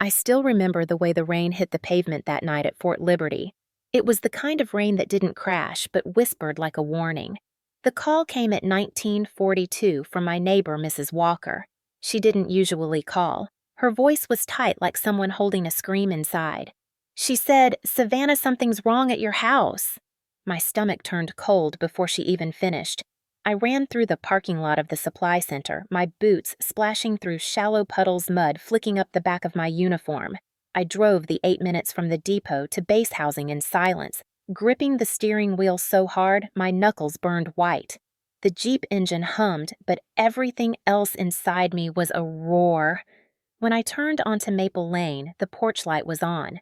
I still remember the way the rain hit the pavement that night at Fort Liberty. It was the kind of rain that didn't crash but whispered like a warning. The call came at 1942 from my neighbor, Mrs. Walker. She didn't usually call. Her voice was tight like someone holding a scream inside. She said, "Savannah, something's wrong at your house." My stomach turned cold before she even finished. I ran through the parking lot of the supply center, my boots splashing through shallow puddles mud flicking up the back of my uniform. I drove the 8 minutes from the depot to base housing in silence, gripping the steering wheel so hard my knuckles burned white. The Jeep engine hummed, but everything else inside me was a roar. When I turned onto Maple Lane, the porch light was on.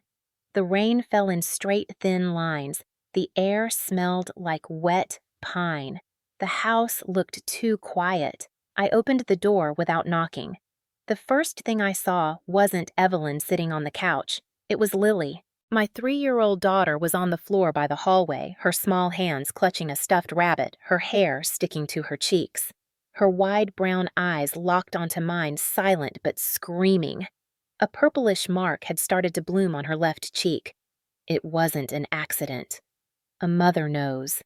The rain fell in straight, thin lines. The air smelled like wet pine. The house looked too quiet. I opened the door without knocking. The first thing I saw wasn't Evelyn sitting on the couch. It was Lily. My 3-year-old daughter was on the floor by the hallway, her small hands clutching a stuffed rabbit, her hair sticking to her cheeks. Her wide brown eyes locked onto mine, silent but screaming. A purplish mark had started to bloom on her left cheek. It wasn't an accident. A mother knows.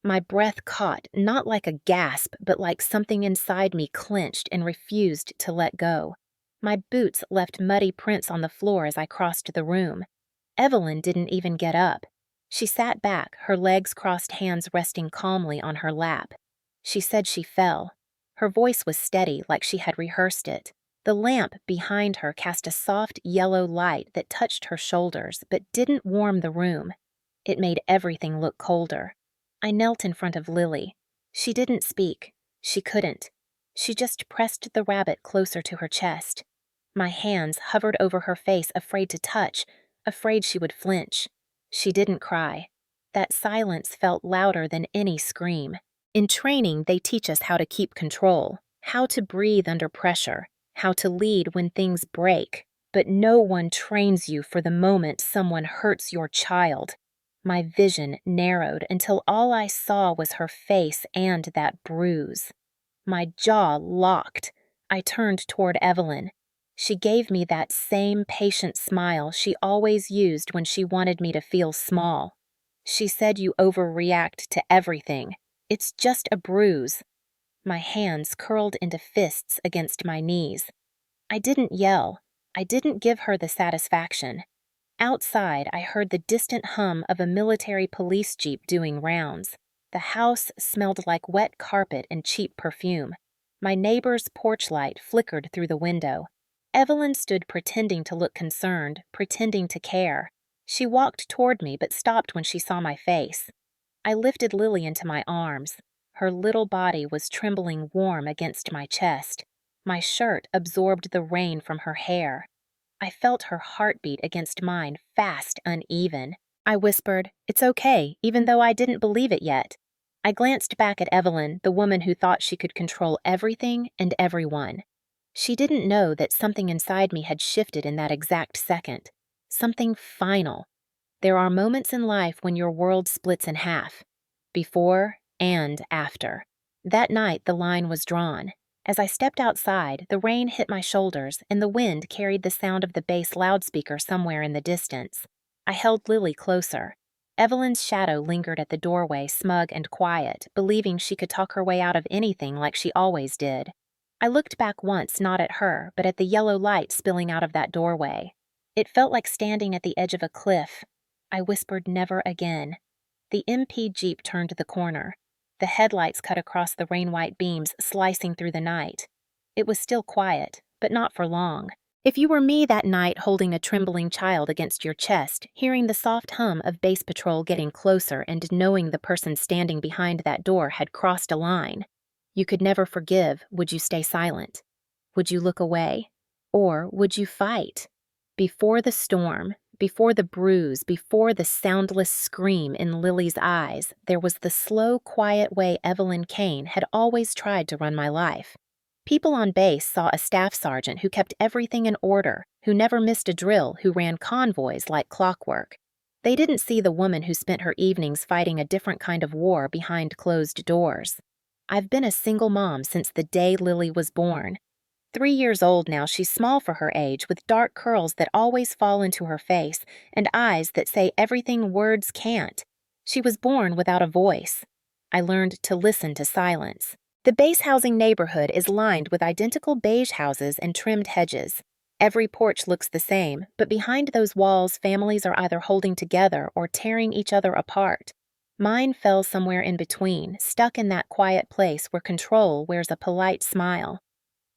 My breath caught, not like a gasp, but like something inside me clenched and refused to let go. My boots left muddy prints on the floor as I crossed the room. Evelyn didn't even get up. She sat back, her legs crossed, hands resting calmly on her lap. She said she fell. Her voice was steady, like she had rehearsed it. The lamp behind her cast a soft yellow light that touched her shoulders, but didn't warm the room. It made everything look colder. I knelt in front of Lily. She didn't speak. She couldn't. She just pressed the rabbit closer to her chest. My hands hovered over her face, afraid to touch, afraid she would flinch. She didn't cry. That silence felt louder than any scream. In training, they teach us how to keep control, how to breathe under pressure, how to lead when things break. But no one trains you for the moment someone hurts your child. My vision narrowed until all I saw was her face and that bruise. My jaw locked. I turned toward Evelyn. She gave me that same patient smile she always used when she wanted me to feel small. She said, "You overreact to everything. It's just a bruise." My hands curled into fists against my knees. I didn't yell. I didn't give her the satisfaction. Outside, I heard the distant hum of a military police jeep doing rounds. The house smelled like wet carpet and cheap perfume. My neighbor's porch light flickered through the window. Evelyn stood pretending to look concerned, pretending to care. She walked toward me but stopped when she saw my face. I lifted Lily into my arms. Her little body was trembling warm against my chest. My shirt absorbed the rain from her hair. I felt her heartbeat against mine, fast, uneven. I whispered, "It's okay," even though I didn't believe it yet. I glanced back at Evelyn, the woman who thought she could control everything and everyone. She didn't know that something inside me had shifted in that exact second. Something final. There are moments in life when your world splits in half. Before and after. That night, the line was drawn. As I stepped outside, the rain hit my shoulders, and the wind carried the sound of the bass loudspeaker somewhere in the distance. I held Lily closer. Evelyn's shadow lingered at the doorway, smug and quiet, believing she could talk her way out of anything like she always did. I looked back once, not at her, but at the yellow light spilling out of that doorway. It felt like standing at the edge of a cliff. I whispered, "Never again." The MP Jeep turned the corner. The headlights cut across the rain-white beams, slicing through the night. It was still quiet, but not for long. If you were me that night holding a trembling child against your chest, hearing the soft hum of base patrol getting closer and knowing the person standing behind that door had crossed a line, you could never forgive, would you stay silent? Would you look away? Or would you fight? Before the storm, before the bruise, before the soundless scream in Lily's eyes, there was the slow, quiet way Evelyn Kane had always tried to run my life. People on base saw a staff sergeant who kept everything in order, who never missed a drill, who ran convoys like clockwork. They didn't see the woman who spent her evenings fighting a different kind of war behind closed doors. I've been a single mom since the day Lily was born. 3 years old now, she's small for her age, with dark curls that always fall into her face and eyes that say everything words can't. She was born without a voice. I learned to listen to silence. The base housing neighborhood is lined with identical beige houses and trimmed hedges. Every porch looks the same, but behind those walls, families are either holding together or tearing each other apart. Mine fell somewhere in between, stuck in that quiet place where control wears a polite smile.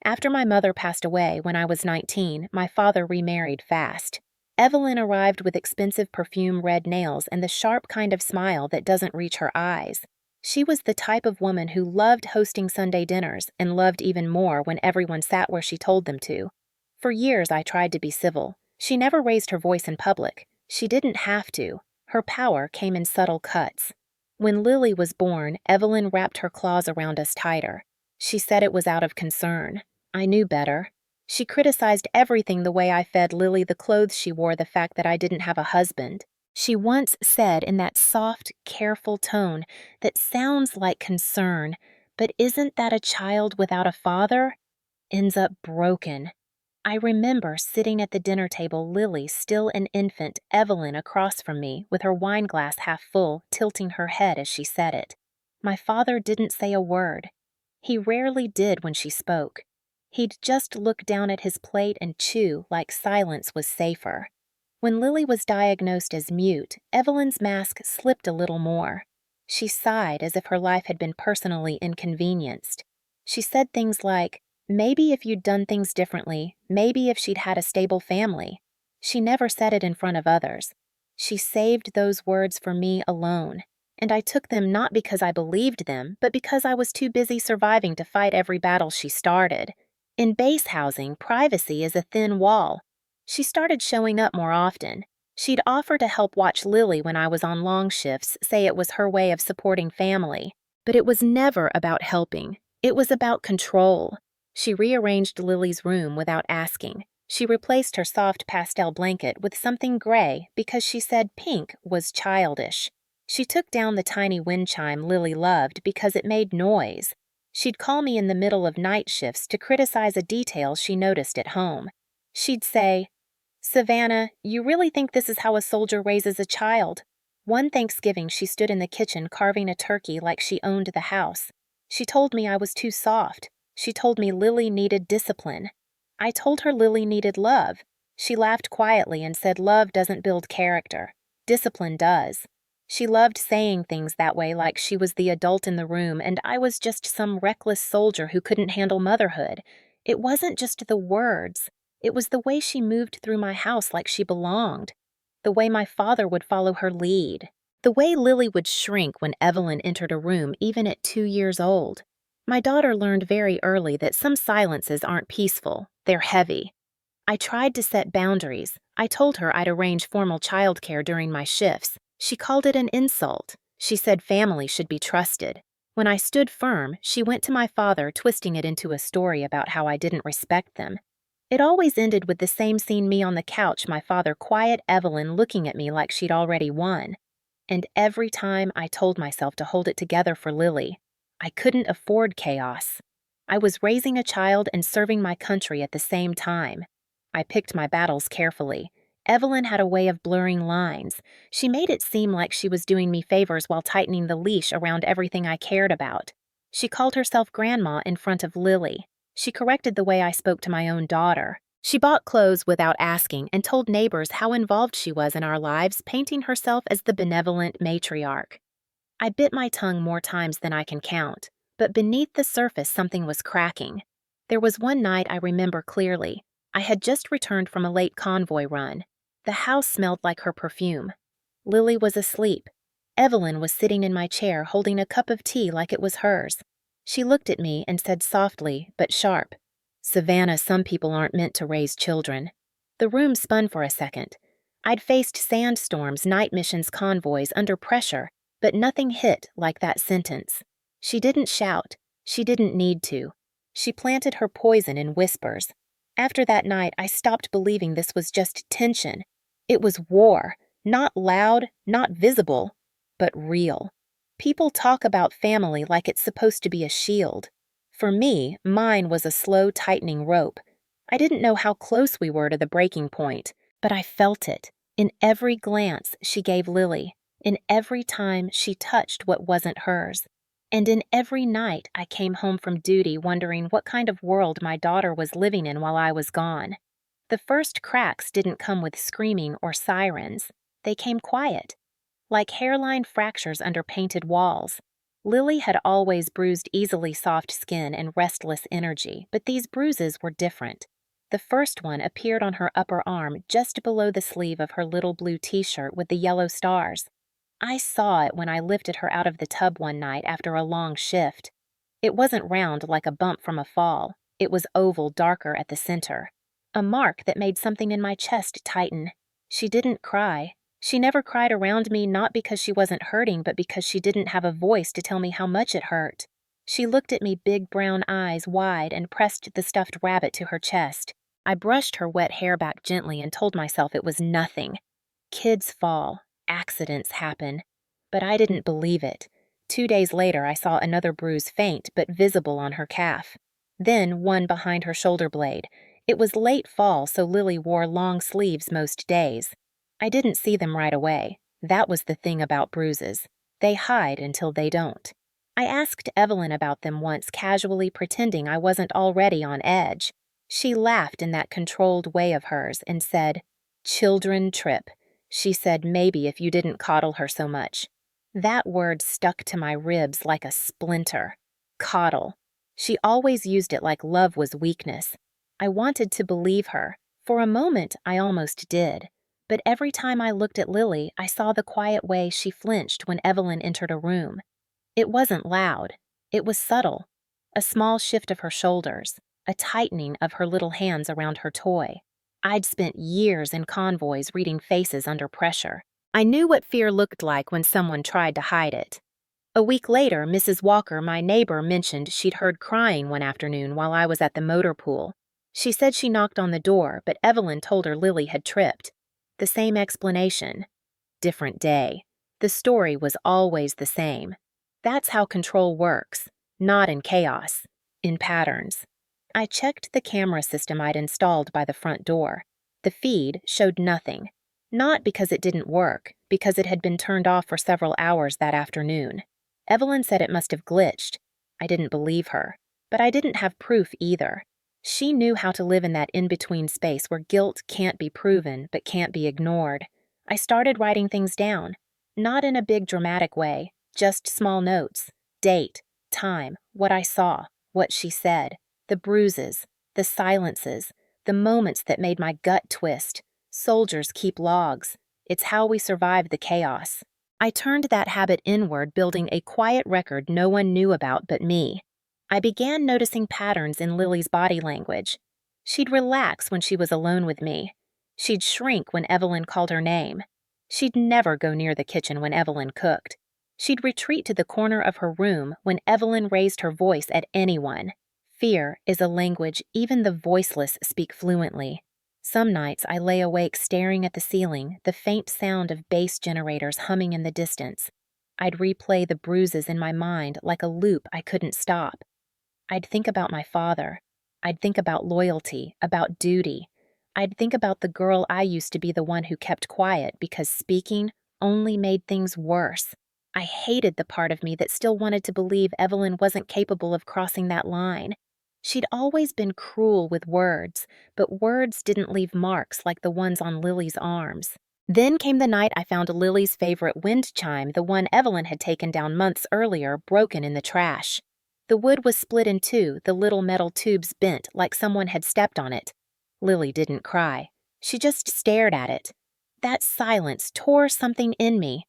After my mother passed away when I was 19, my father remarried fast. Evelyn arrived with expensive perfume red nails and the sharp kind of smile that doesn't reach her eyes. She was the type of woman who loved hosting Sunday dinners and loved even more when everyone sat where she told them to. For years I tried to be civil. She never raised her voice in public. She didn't have to. Her power came in subtle cuts. When Lily was born, Evelyn wrapped her claws around us tighter. She said it was out of concern. I knew better. She criticized everything: the way I fed Lily, the clothes she wore, the fact that I didn't have a husband. She once said in that soft, careful tone that sounds like concern, but isn't that a child without a father ends up broken? I remember sitting at the dinner table, Lily still an infant, Evelyn across from me, with her wine glass half full, tilting her head as she said it. My father didn't say a word. He rarely did when she spoke. He'd just look down at his plate and chew like silence was safer. When Lily was diagnosed as mute, Evelyn's mask slipped a little more. She sighed as if her life had been personally inconvenienced. She said things like, maybe if you'd done things differently, maybe if she'd had a stable family. She never said it in front of others. She saved those words for me alone, and I took them not because I believed them, but because I was too busy surviving to fight every battle she started. In base housing, privacy is a thin wall. She started showing up more often. She'd offer to help watch Lily when I was on long shifts, say it was her way of supporting family. But it was never about helping. It was about control. She rearranged Lily's room without asking. She replaced her soft pastel blanket with something gray because she said pink was childish. She took down the tiny wind chime Lily loved because it made noise. She'd call me in the middle of night shifts to criticize a detail she noticed at home. She'd say, "Savannah, you really think this is how a soldier raises a child?" One Thanksgiving, she stood in the kitchen carving a turkey like she owned the house. She told me I was too soft. She told me Lily needed discipline. I told her Lily needed love. She laughed quietly and said love doesn't build character. Discipline does. She loved saying things that way, like she was the adult in the room and I was just some reckless soldier who couldn't handle motherhood. It wasn't just the words. It was the way she moved through my house like she belonged. The way my father would follow her lead. The way Lily would shrink when Evelyn entered a room, even at 2 years old. My daughter learned very early that some silences aren't peaceful, they're heavy. I tried to set boundaries. I told her I'd arrange formal childcare during my shifts. She called it an insult. She said family should be trusted. When I stood firm, she went to my father, twisting it into a story about how I didn't respect them. It always ended with the same scene: me on the couch, my father quiet, Evelyn looking at me like she'd already won. And every time I told myself to hold it together for Lily. I couldn't afford chaos. I was raising a child and serving my country at the same time. I picked my battles carefully. Evelyn had a way of blurring lines. She made it seem like she was doing me favors while tightening the leash around everything I cared about. She called herself grandma in front of Lily. She corrected the way I spoke to my own daughter. She bought clothes without asking and told neighbors how involved she was in our lives, painting herself as the benevolent matriarch. I bit my tongue more times than I can count, but beneath the surface something was cracking. There was one night I remember clearly. I had just returned from a late convoy run. The house smelled like her perfume. Lily was asleep. Evelyn was sitting in my chair holding a cup of tea like it was hers. She looked at me and said softly, but sharp, "Savannah, some people aren't meant to raise children." The room spun for a second. I'd faced sandstorms, night missions, convoys, under pressure, but nothing hit like that sentence. She didn't shout. She didn't need to. She planted her poison in whispers. After that night, I stopped believing this was just tension. It was war, not loud, not visible, but real. People talk about family like it's supposed to be a shield. For me, mine was a slow tightening rope. I didn't know how close we were to the breaking point, but I felt it in every glance she gave Lily, in every time she touched what wasn't hers, and in every night I came home from duty wondering what kind of world my daughter was living in while I was gone. The first cracks didn't come with screaming or sirens. They came quiet, like hairline fractures under painted walls. Lily had always bruised easily soft skin and restless energy, but these bruises were different. The first one appeared on her upper arm just below the sleeve of her little blue t-shirt with the yellow stars. I saw it when I lifted her out of the tub one night after a long shift. It wasn't round like a bump from a fall. It was oval, darker at the center. A mark that made something in my chest tighten. She didn't cry. She never cried around me, not because she wasn't hurting, but because she didn't have a voice to tell me how much it hurt. She looked at me, big brown eyes wide, and pressed the stuffed rabbit to her chest. I brushed her wet hair back gently and told myself it was nothing. Kids fall. Accidents happen. But I didn't believe it. 2 days later, I saw another bruise, faint but visible on her calf. Then one behind her shoulder blade. It was late fall, so Lily wore long sleeves most days. I didn't see them right away. That was the thing about bruises. They hide until they don't. I asked Evelyn about them once, casually pretending I wasn't already on edge. She laughed in that controlled way of hers and said, "Children trip." She said maybe if you didn't coddle her so much. That word stuck to my ribs like a splinter. Coddle. She always used it like love was weakness. I wanted to believe her. For a moment, I almost did. But every time I looked at Lily, I saw the quiet way she flinched when Evelyn entered a room. It wasn't loud. It was subtle. A small shift of her shoulders, a tightening of her little hands around her toy. I'd spent years in convoys reading faces under pressure. I knew what fear looked like when someone tried to hide it. A week later, Mrs. Walker, my neighbor, mentioned she'd heard crying one afternoon while I was at the motor pool. She said she knocked on the door, but Evelyn told her Lily had tripped. The same explanation. Different day. The story was always the same. That's how control works. Not in chaos. In patterns. I checked the camera system I'd installed by the front door. The feed showed nothing. Not because it didn't work, because it had been turned off for several hours that afternoon. Evelyn said it must have glitched. I didn't believe her. But I didn't have proof either. She knew how to live in that in-between space where guilt can't be proven but can't be ignored. I started writing things down. Not in a big dramatic way, just small notes. Date, time, what I saw, what she said, the bruises, the silences, the moments that made my gut twist. Soldiers keep logs. It's how we survive the chaos. I turned that habit inward, building a quiet record no one knew about but me. I began noticing patterns in Lily's body language. She'd relax when she was alone with me. She'd shrink when Evelyn called her name. She'd never go near the kitchen when Evelyn cooked. She'd retreat to the corner of her room when Evelyn raised her voice at anyone. Fear is a language even the voiceless speak fluently. Some nights I lay awake staring at the ceiling, the faint sound of bass generators humming in the distance. I'd replay the bruises in my mind like a loop I couldn't stop. I'd think about my father. I'd think about loyalty, about duty. I'd think about the girl I used to be, the one who kept quiet because speaking only made things worse. I hated the part of me that still wanted to believe Evelyn wasn't capable of crossing that line. She'd always been cruel with words, but words didn't leave marks like the ones on Lily's arms. Then came the night I found Lily's favorite wind chime, the one Evelyn had taken down months earlier, broken in the trash. The wood was split in two, the little metal tubes bent like someone had stepped on it. Lily didn't cry. She just stared at it. That silence tore something in me.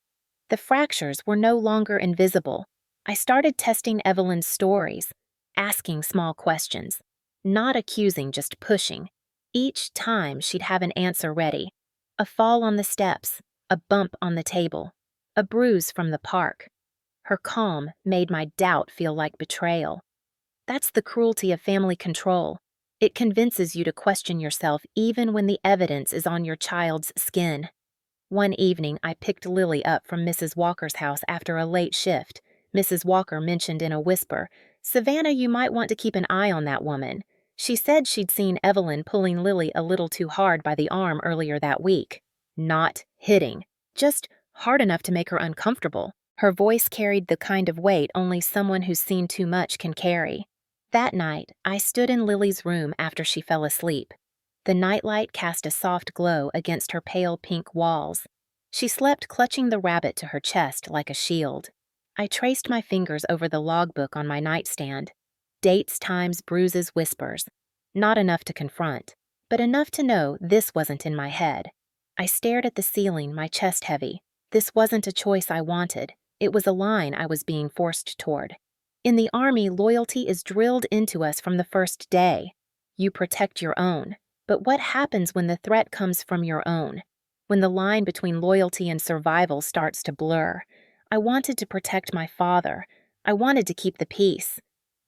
The fractures were no longer invisible. I started testing Evelyn's stories, asking small questions, not accusing, just pushing. Each time she'd have an answer ready. A fall on the steps, a bump on the table, a bruise from the park. Her calm made my doubt feel like betrayal. That's the cruelty of family control. It convinces you to question yourself even when the evidence is on your child's skin. One evening, I picked Lily up from Mrs. Walker's house after a late shift. Mrs. Walker mentioned in a whisper, "Savannah, you might want to keep an eye on that woman. She said she'd seen Evelyn pulling Lily a little too hard by the arm earlier that week. Not hitting, just hard enough to make her uncomfortable." Her voice carried the kind of weight only someone who's seen too much can carry. That night, I stood in Lily's room after she fell asleep. The nightlight cast a soft glow against her pale pink walls. She slept clutching the rabbit to her chest like a shield. I traced my fingers over the logbook on my nightstand. Dates, times, bruises, whispers. Not enough to confront, but enough to know this wasn't in my head. I stared at the ceiling, my chest heavy. This wasn't a choice I wanted. It was a line I was being forced toward. In the Army, loyalty is drilled into us from the first day. You protect your own. But what happens when the threat comes from your own? When the line between loyalty and survival starts to blur? I wanted to protect my father. I wanted to keep the peace.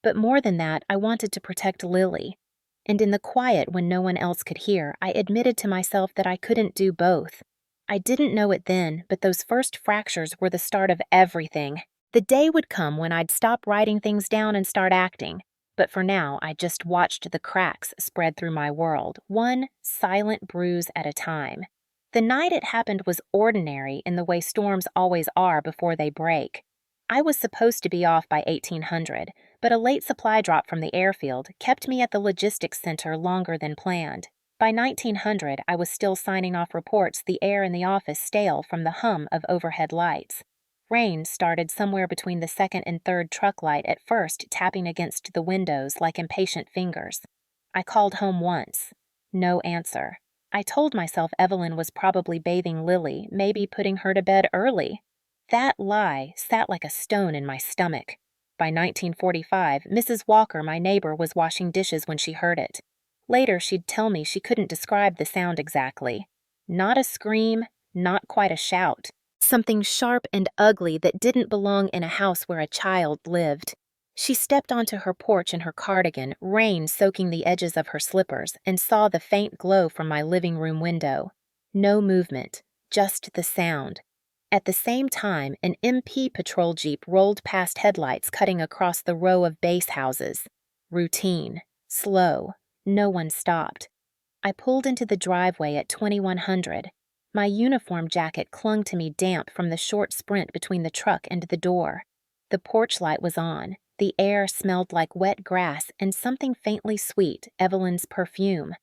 But more than that, I wanted to protect Lily. And in the quiet when no one else could hear, I admitted to myself that I couldn't do both. I didn't know it then, but those first fractures were the start of everything. The day would come when I'd stop writing things down and start acting. But for now, I just watched the cracks spread through my world, one silent bruise at a time. The night it happened was ordinary in the way storms always are before they break. I was supposed to be off by 1800, but a late supply drop from the airfield kept me at the logistics center longer than planned. By 1900, I was still signing off reports, the air in the office stale from the hum of overhead lights. Rain started somewhere between the second and third truck light, at first tapping against the windows like impatient fingers. I called home once. No answer. I told myself Evelyn was probably bathing Lily, maybe putting her to bed early. That lie sat like a stone in my stomach. By 1945, Mrs. Walker, my neighbor, was washing dishes when she heard it. Later, she'd tell me she couldn't describe the sound exactly. Not a scream, not quite a shout. Something sharp and ugly that didn't belong in a house where a child lived. She stepped onto her porch in her cardigan, rain soaking the edges of her slippers, and saw the faint glow from my living room window. No movement, just the sound. At the same time, an MP patrol jeep rolled past headlights cutting across the row of base houses. Routine, slow. No one stopped. I pulled into the driveway at 2100. My uniform jacket clung to me damp from the short sprint between the truck and the door. The porch light was on. The air smelled like wet grass and something faintly sweet, Evelyn's perfume.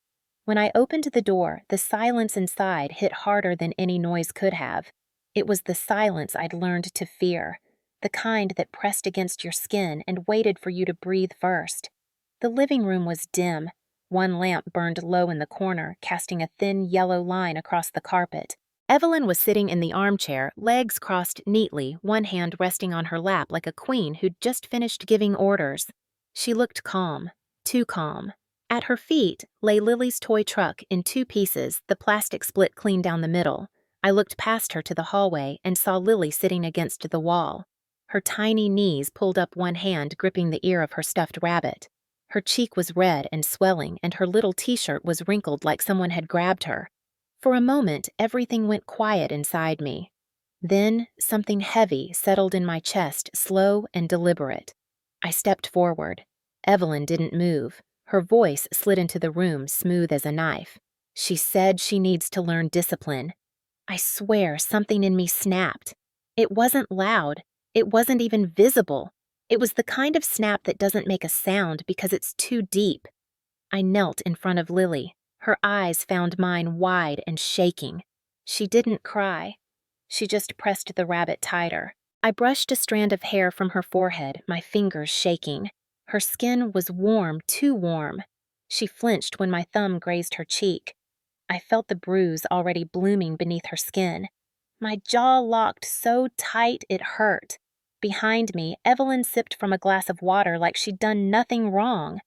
When I opened the door, the silence inside hit harder than any noise could have. It was the silence I'd learned to fear, the kind that pressed against your skin and waited for you to breathe first. The living room was dim. One lamp burned low in the corner, casting a thin yellow line across the carpet. Evelyn was sitting in the armchair, legs crossed neatly, one hand resting on her lap like a queen who'd just finished giving orders. She looked calm, too calm. At her feet lay Lily's toy truck in two pieces, the plastic split clean down the middle. I looked past her to the hallway and saw Lily sitting against the wall. Her tiny knees pulled up, one hand gripping the ear of her stuffed rabbit. Her cheek was red and swelling, and her little t-shirt was wrinkled like someone had grabbed her. For a moment, everything went quiet inside me. Then, something heavy settled in my chest, slow and deliberate. I stepped forward. Evelyn didn't move. Her voice slid into the room, smooth as a knife. She said she needs to learn discipline. I swear something in me snapped. It wasn't loud. It wasn't even visible. It was the kind of snap that doesn't make a sound because it's too deep. I knelt in front of Lily. Her eyes found mine wide and shaking. She didn't cry. She just pressed the rabbit tighter. I brushed a strand of hair from her forehead, my fingers shaking. Her skin was warm, too warm. She flinched when my thumb grazed her cheek. I felt the bruise already blooming beneath her skin. My jaw locked so tight it hurt. Behind me, Evelyn sipped from a glass of water like she'd done nothing wrong.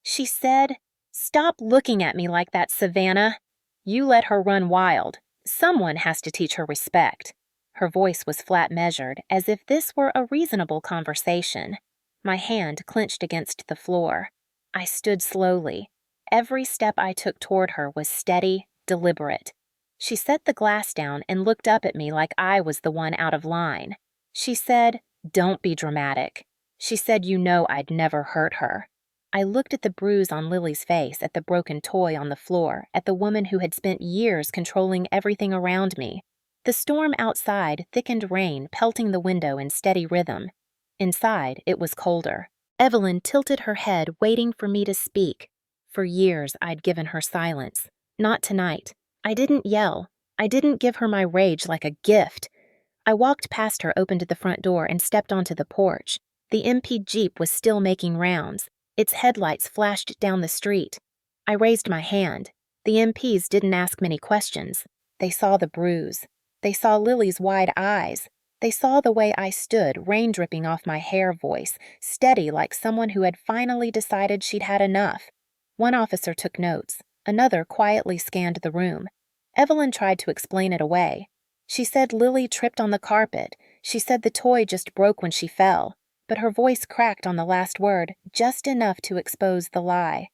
She said, "Stop looking at me like that, Savannah. You let her run wild. Someone has to teach her respect." Her voice was flat measured, as if this were a reasonable conversation. My hand clenched against the floor. I stood slowly. Every step I took toward her was steady, deliberate. She set the glass down and looked up at me like I was the one out of line. She said, "Don't be dramatic." She said I'd never hurt her. I looked at the bruise on Lily's face, at the broken toy on the floor, at the woman who had spent years controlling everything around me. The storm outside thickened rain pelting the window in steady rhythm. Inside, it was colder. Evelyn tilted her head, waiting for me to speak. For years, I'd given her silence. Not tonight. I didn't yell. I didn't give her my rage like a gift. I walked past her, opened the front door, and stepped onto the porch. The MP Jeep was still making rounds. Its headlights flashed down the street. I raised my hand. The MPs didn't ask many questions. They saw the bruise. They saw Lily's wide eyes. They saw the way I stood, rain dripping off my hair, voice steady like someone who had finally decided she'd had enough. One officer took notes. Another quietly scanned the room. Evelyn tried to explain it away. She said Lily tripped on the carpet. She said the toy just broke when she fell. But her voice cracked on the last word, just enough to expose the lie.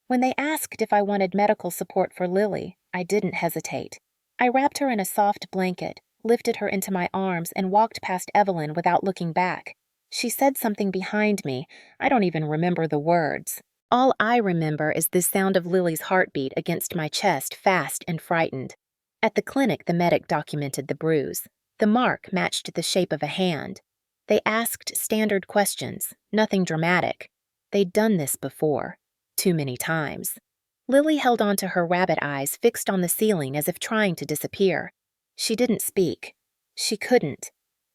When they asked if I wanted medical support for Lily, I didn't hesitate. I wrapped her in a soft blanket, lifted her into my arms, and walked past Evelyn without looking back. She said something behind me. I don't even remember the words. All I remember is the sound of Lily's heartbeat against my chest, fast and frightened. At the clinic, the medic documented the bruise. The mark matched the shape of a hand. They asked standard questions, nothing dramatic. They'd done this before, too many times. Lily held on to her rabbit eyes fixed on the ceiling as if trying to disappear. She didn't speak. She couldn't.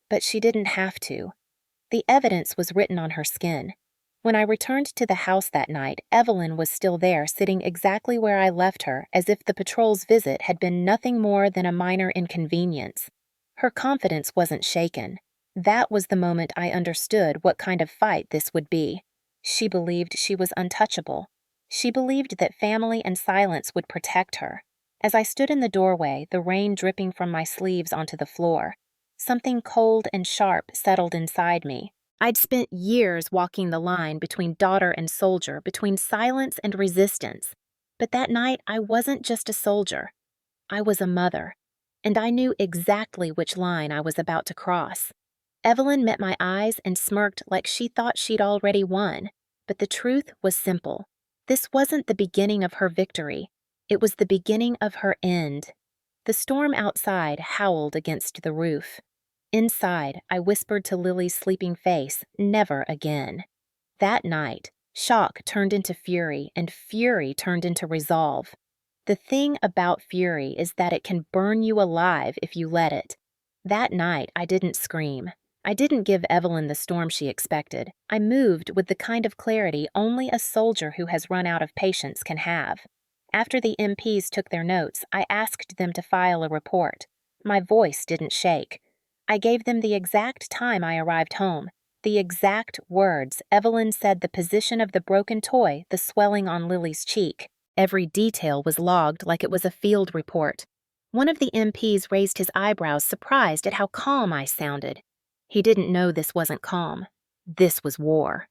But she didn't have to. The evidence was written on her skin. When I returned to the house that night, Evelyn was still there, sitting exactly where I left her, as if the patrol's visit had been nothing more than a minor inconvenience. Her confidence wasn't shaken. That was the moment I understood what kind of fight this would be. She believed she was untouchable. She believed that family and silence would protect her. As I stood in the doorway, the rain dripping from my sleeves onto the floor, something cold and sharp settled inside me. I'd spent years walking the line between daughter and soldier, between silence and resistance. But that night, I wasn't just a soldier. I was a mother. And I knew exactly which line I was about to cross. Evelyn met my eyes and smirked like she thought she'd already won. But the truth was simple. This wasn't the beginning of her victory. It was the beginning of her end. The storm outside howled against the roof. Inside, I whispered to Lily's sleeping face, never again. That night, shock turned into fury, and fury turned into resolve. The thing about fury is that it can burn you alive if you let it. That night, I didn't scream. I didn't give Evelyn the storm she expected. I moved with the kind of clarity only a soldier who has run out of patience can have. After the MPs took their notes, I asked them to file a report. My voice didn't shake. I gave them the exact time I arrived home, the exact words. Evelyn said the position of the broken toy, the swelling on Lily's cheek. Every detail was logged like it was a field report. One of the MPs raised his eyebrows, surprised at how calm I sounded. He didn't know this wasn't calm. This was war.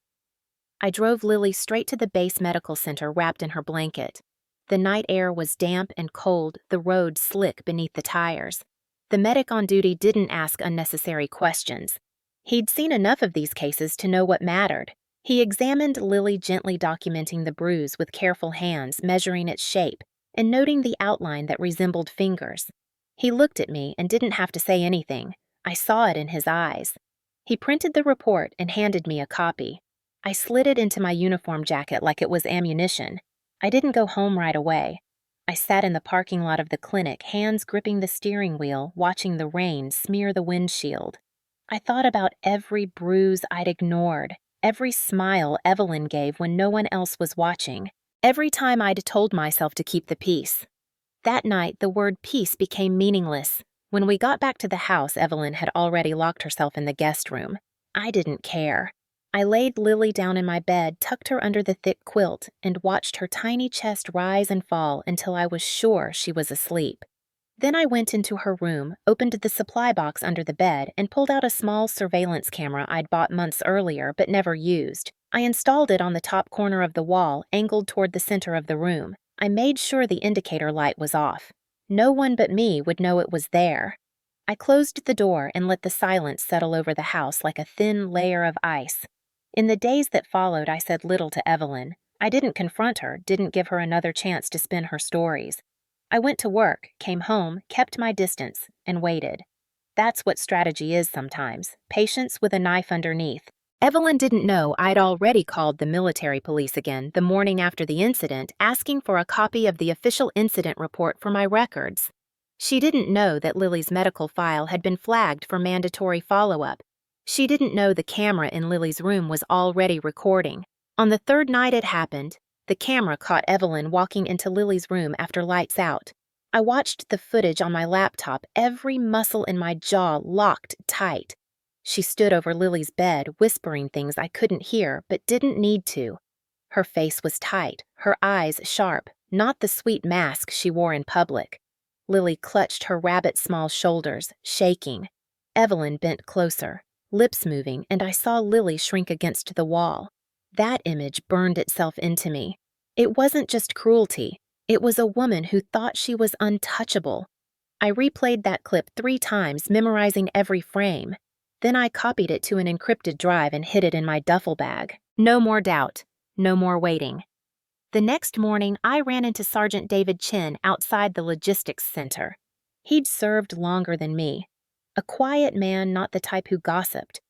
I drove Lily straight to the base medical center wrapped in her blanket. The night air was damp and cold, the road slick beneath the tires. The medic on duty didn't ask unnecessary questions. He'd seen enough of these cases to know what mattered. He examined Lily, gently documenting the bruise with careful hands, measuring its shape, and noting the outline that resembled fingers. He looked at me and didn't have to say anything. I saw it in his eyes. He printed the report and handed me a copy. I slid it into my uniform jacket like it was ammunition. I didn't go home right away. I sat in the parking lot of the clinic, hands gripping the steering wheel, watching the rain smear the windshield. I thought about every bruise I'd ignored, every smile Evelyn gave when no one else was watching, every time I'd told myself to keep the peace. That night, the word peace became meaningless. When we got back to the house, Evelyn had already locked herself in the guest room. I didn't care. I laid Lily down in my bed, tucked her under the thick quilt, and watched her tiny chest rise and fall until I was sure she was asleep. Then I went into her room, opened the supply box under the bed, and pulled out a small surveillance camera I'd bought months earlier but never used. I installed it on the top corner of the wall, angled toward the center of the room. I made sure the indicator light was off. No one but me would know it was there. I closed the door and let the silence settle over the house like a thin layer of ice. In the days that followed, I said little to Evelyn. I didn't confront her, didn't give her another chance to spin her stories. I went to work, came home, kept my distance, and waited. That's what strategy is sometimes, patience with a knife underneath. Evelyn didn't know I'd already called the military police again the morning after the incident, asking for a copy of the official incident report for my records. She didn't know that Lily's medical file had been flagged for mandatory follow-up. She didn't know the camera in Lily's room was already recording. On the third night it happened, the camera caught Evelyn walking into Lily's room after lights out. I watched the footage on my laptop, every muscle in my jaw locked tight. She stood over Lily's bed, whispering things I couldn't hear but didn't need to. Her face was tight, her eyes sharp, not the sweet mask she wore in public. Lily clutched her rabbit-small shoulders, shaking. Evelyn bent closer, lips moving, and I saw Lily shrink against the wall. That image burned itself into me. It wasn't just cruelty. It was a woman who thought she was untouchable. I replayed that clip 3 times, memorizing every frame. Then I copied it to an encrypted drive and hid it in my duffel bag. No more doubt. No more waiting. The next morning, I ran into Sergeant David Chin outside the logistics center. He'd served longer than me. A quiet man, not the type who gossiped.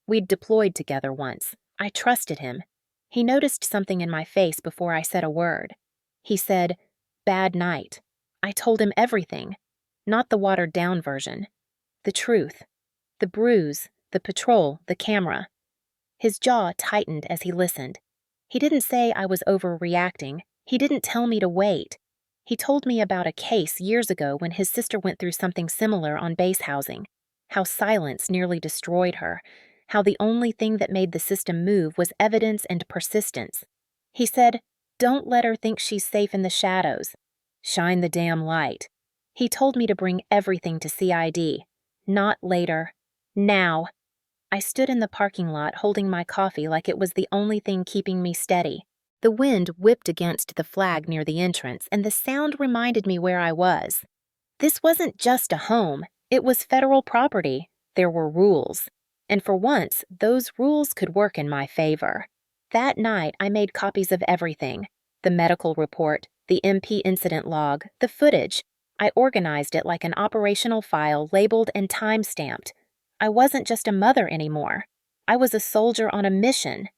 We'd deployed together once. I trusted him. He noticed something in my face before I said a word. He said, "Bad night." I told him everything. Not the watered-down version. The truth. The bruise, the patrol, the camera. His jaw tightened as he listened. He didn't say I was overreacting. He didn't tell me to wait. He told me about a case years ago when his sister went through something similar on base housing. How silence nearly destroyed her. How the only thing that made the system move was evidence and persistence. He said, "Don't let her think she's safe in the shadows. Shine the damn light." He told me to bring everything to CID. Not later. Now. I stood in the parking lot holding my coffee like it was the only thing keeping me steady. The wind whipped against the flag near the entrance, and the sound reminded me where I was. This wasn't just a home. It was federal property. There were rules. And for once, those rules could work in my favor. That night, I made copies of everything. The medical report, the MP incident log, the footage. I organized it like an operational file labeled and time-stamped. I wasn't just a mother anymore. I was a soldier on a mission.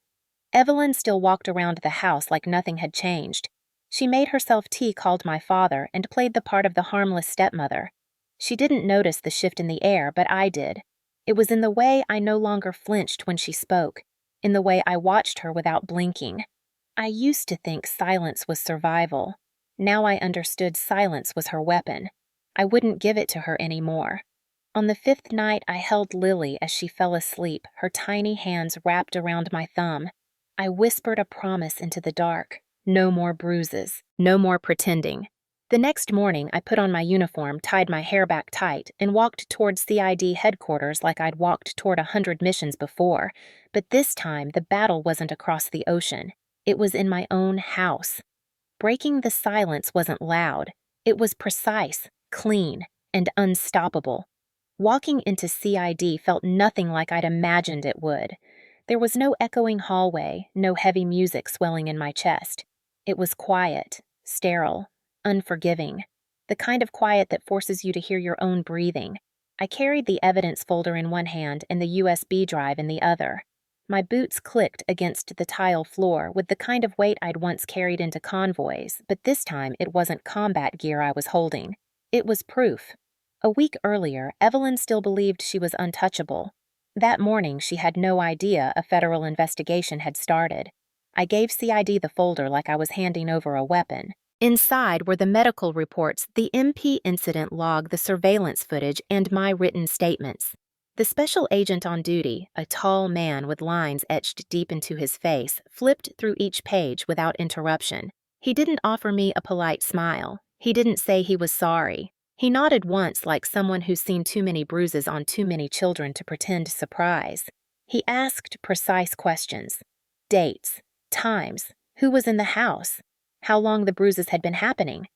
Evelyn still walked around the house like nothing had changed. She made herself tea called my father and played the part of the harmless stepmother. She didn't notice the shift in the air, but I did. It was in the way I no longer flinched when she spoke, in the way I watched her without blinking. I used to think silence was survival. Now I understood silence was her weapon. I wouldn't give it to her anymore. On the 5th night, I held Lily as she fell asleep, her tiny hands wrapped around my thumb. I whispered a promise into the dark. No more bruises. No more pretending. The next morning, I put on my uniform, tied my hair back tight, and walked toward CID headquarters like I'd walked toward 100 missions before. But this time, the battle wasn't across the ocean. It was in my own house. Breaking the silence wasn't loud. It was precise, clean, and unstoppable. Walking into CID felt nothing like I'd imagined it would. There was no echoing hallway, no heavy music swelling in my chest. It was quiet, sterile, unforgiving. The kind of quiet that forces you to hear your own breathing. I carried the evidence folder in one hand and the USB drive in the other. My boots clicked against the tile floor with the kind of weight I'd once carried into convoys, but this time it wasn't combat gear I was holding. It was proof. A week earlier, Evelyn still believed she was untouchable. That morning, she had no idea a federal investigation had started. I gave CID the folder like I was handing over a weapon. Inside were the medical reports, the MP incident log, the surveillance footage, and my written statements. The special agent on duty, a tall man with lines etched deep into his face, flipped through each page without interruption. He didn't offer me a polite smile. He didn't say he was sorry. He nodded once like someone who's seen too many bruises on too many children to pretend surprise. He asked precise questions. Dates, times, who was in the house, how long the bruises had been happening.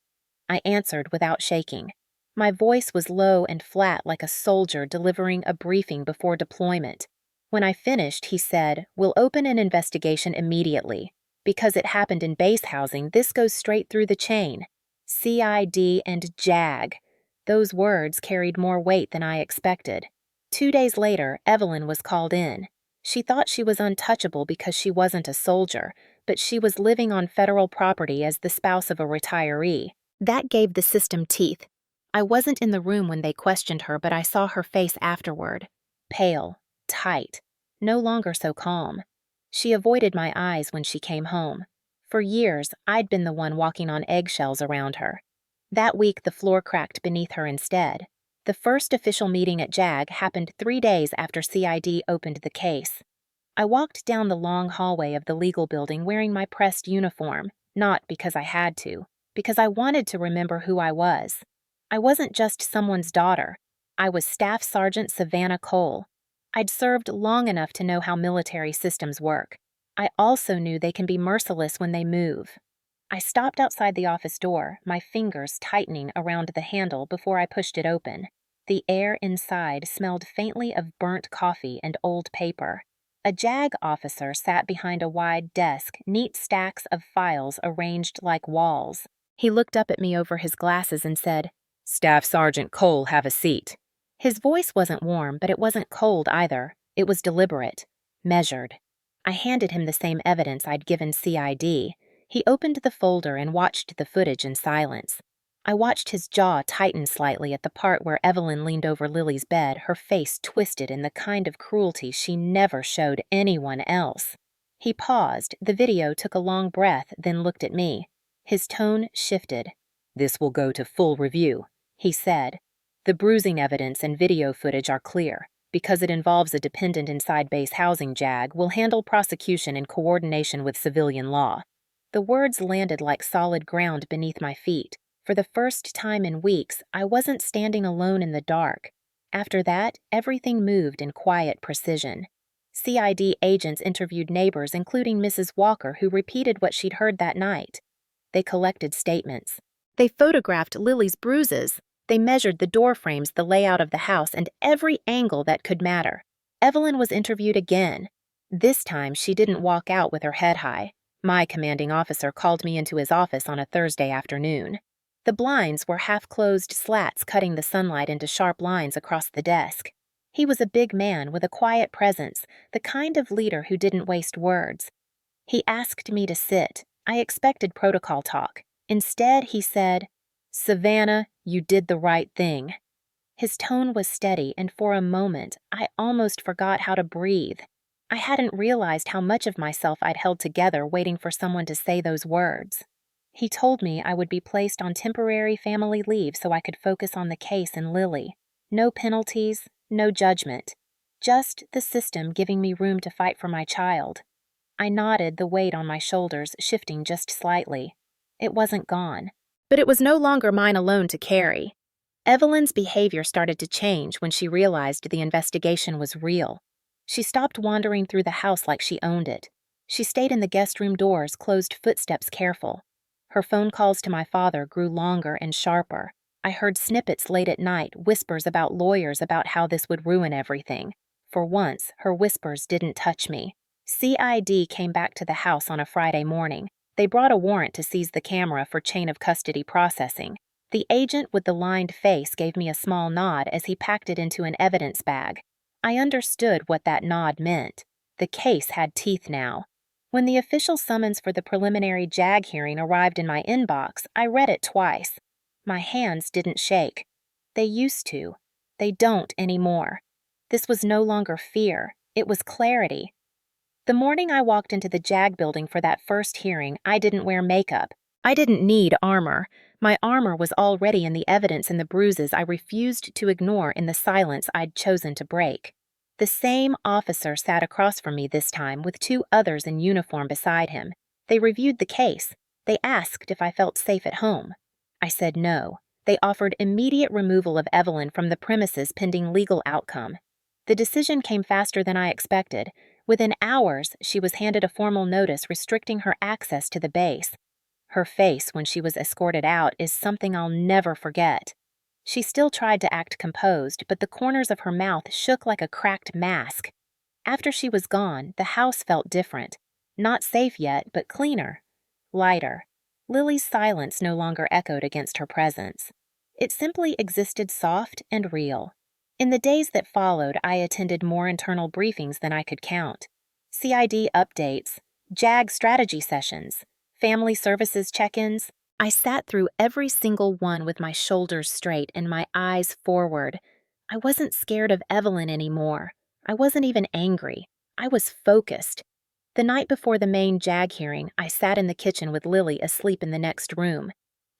I answered without shaking. My voice was low and flat like a soldier delivering a briefing before deployment. When I finished, he said, "We'll open an investigation immediately. Because it happened in base housing, this goes straight through the chain. CID and JAG." Those words carried more weight than I expected. 2 days later, Evelyn was called in. She thought she was untouchable because she wasn't a soldier, but she was living on federal property as the spouse of a retiree. That gave the system teeth. I wasn't in the room when they questioned her, but I saw her face afterward. Pale, tight, no longer so calm. She avoided my eyes when she came home. For years, I'd been the one walking on eggshells around her. That week, the floor cracked beneath her instead. The first official meeting at JAG happened 3 days after CID opened the case. I walked down the long hallway of the legal building wearing my pressed uniform, not because I had to, because I wanted to remember who I was. I wasn't just someone's daughter. I was Staff Sergeant Savannah Cole. I'd served long enough to know how military systems work. I also knew they can be merciless when they move. I stopped outside the office door, my fingers tightening around the handle before I pushed it open. The air inside smelled faintly of burnt coffee and old paper. A JAG officer sat behind a wide desk, neat stacks of files arranged like walls. He looked up at me over his glasses and said, "Staff Sergeant Cole, have a seat." His voice wasn't warm, but it wasn't cold either. It was deliberate, measured. I handed him the same evidence I'd given CID. He opened the folder and watched the footage in silence. I watched his jaw tighten slightly at the part where Evelyn leaned over Lily's bed, her face twisted in the kind of cruelty she never showed anyone else. He paused, the video took a long breath, then looked at me. His tone shifted. "This will go to full review," he said. "The bruising evidence and video footage are clear. Because it involves a dependent inside base housing, JAG will handle prosecution in coordination with civilian law." The words landed like solid ground beneath my feet. For the first time in weeks, I wasn't standing alone in the dark. After that, everything moved in quiet precision. CID agents interviewed neighbors, including Mrs. Walker, who repeated what she'd heard that night. They collected statements. They photographed Lily's bruises. They measured the door frames, the layout of the house, and every angle that could matter. Evelyn was interviewed again. This time, she didn't walk out with her head high. My commanding officer called me into his office on a Thursday afternoon. The blinds were half-closed slats cutting the sunlight into sharp lines across the desk. He was a big man with a quiet presence, the kind of leader who didn't waste words. He asked me to sit. I expected protocol talk. Instead, he said, "Savannah, you did the right thing." His tone was steady, and for a moment, I almost forgot how to breathe. I hadn't realized how much of myself I'd held together waiting for someone to say those words. He told me I would be placed on temporary family leave so I could focus on the case and Lily. No penalties, no judgment. Just the system giving me room to fight for my child. I nodded, the weight on my shoulders shifting just slightly. It wasn't gone. But it was no longer mine alone to carry. Evelyn's behavior started to change when she realized the investigation was real. She stopped wandering through the house like she owned it. She stayed in the guest room doors, closed footsteps careful. Her phone calls to my father grew longer and sharper. I heard snippets late at night, whispers about lawyers about how this would ruin everything. For once, her whispers didn't touch me. CID came back to the house on a Friday morning. They brought a warrant to seize the camera for chain of custody processing. The agent with the lined face gave me a small nod as he packed it into an evidence bag. I understood what that nod meant. The case had teeth now. When the official summons for the preliminary JAG hearing arrived in my inbox, I read it twice. My hands didn't shake. They used to. They don't anymore. This was no longer fear. It was clarity. The morning I walked into the JAG building for that first hearing, I didn't wear makeup. I didn't need armor. My armor was already in the evidence and the bruises I refused to ignore in the silence I'd chosen to break. The same officer sat across from me this time with 2 others in uniform beside him. They reviewed the case. They asked if I felt safe at home. I said no. They offered immediate removal of Evelyn from the premises pending legal outcome. The decision came faster than I expected. Within hours, she was handed a formal notice restricting her access to the base. Her face when she was escorted out is something I'll never forget. She still tried to act composed, but the corners of her mouth shook like a cracked mask. After she was gone, the house felt different. Not safe yet, but cleaner. Lighter. Lily's silence no longer echoed against her presence. It simply existed soft and real. In the days that followed, I attended more internal briefings than I could count. CID updates, JAG strategy sessions, family services check-ins. I sat through every single one with my shoulders straight and my eyes forward. I wasn't scared of Evelyn anymore. I wasn't even angry. I was focused. The night before the main JAG hearing, I sat in the kitchen with Lily asleep in the next room.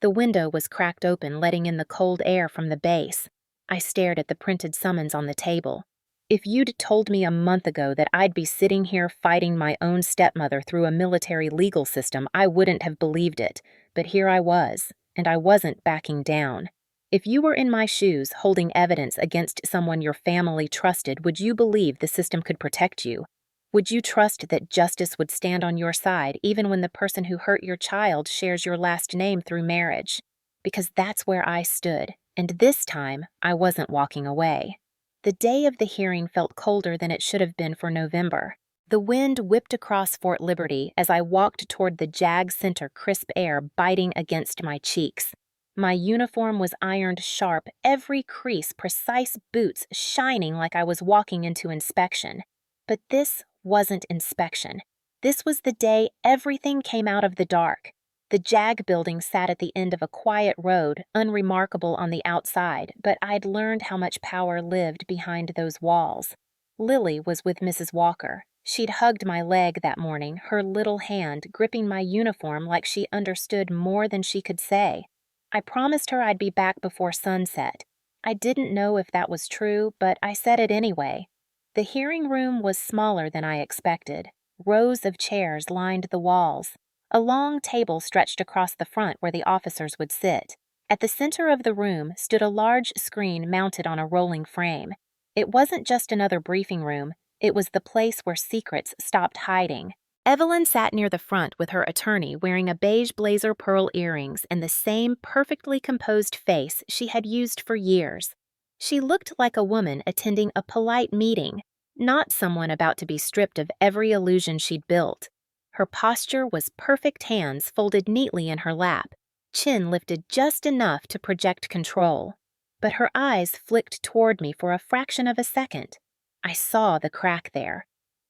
The window was cracked open, letting in the cold air from the base. I stared at the printed summons on the table. If you'd told me a month ago that I'd be sitting here fighting my own stepmother through a military legal system, I wouldn't have believed it. But here I was, and I wasn't backing down. If you were in my shoes holding evidence against someone your family trusted, would you believe the system could protect you? Would you trust that justice would stand on your side even when the person who hurt your child shares your last name through marriage? Because that's where I stood, and this time I wasn't walking away. The day of the hearing felt colder than it should have been for November. The wind whipped across Fort Liberty as I walked toward the JAG Center, crisp air biting against my cheeks. My uniform was ironed sharp, every crease, precise boots shining like I was walking into inspection. But this wasn't inspection. This was the day everything came out of the dark. The JAG building sat at the end of a quiet road, unremarkable on the outside, but I'd learned how much power lived behind those walls. Lily was with Mrs. Walker. She'd hugged my leg that morning, her little hand gripping my uniform like she understood more than she could say. I promised her I'd be back before sunset. I didn't know if that was true, but I said it anyway. The hearing room was smaller than I expected. Rows of chairs lined the walls. A long table stretched across the front where the officers would sit. At the center of the room stood a large screen mounted on a rolling frame. It wasn't just another briefing room. It was the place where secrets stopped hiding. Evelyn sat near the front with her attorney wearing a beige blazer pearl earrings and the same perfectly composed face she had used for years. She looked like a woman attending a polite meeting, not someone about to be stripped of every illusion she'd built. Her posture was perfect, hands folded neatly in her lap, chin lifted just enough to project control. But her eyes flicked toward me for a fraction of a second. I saw the crack there.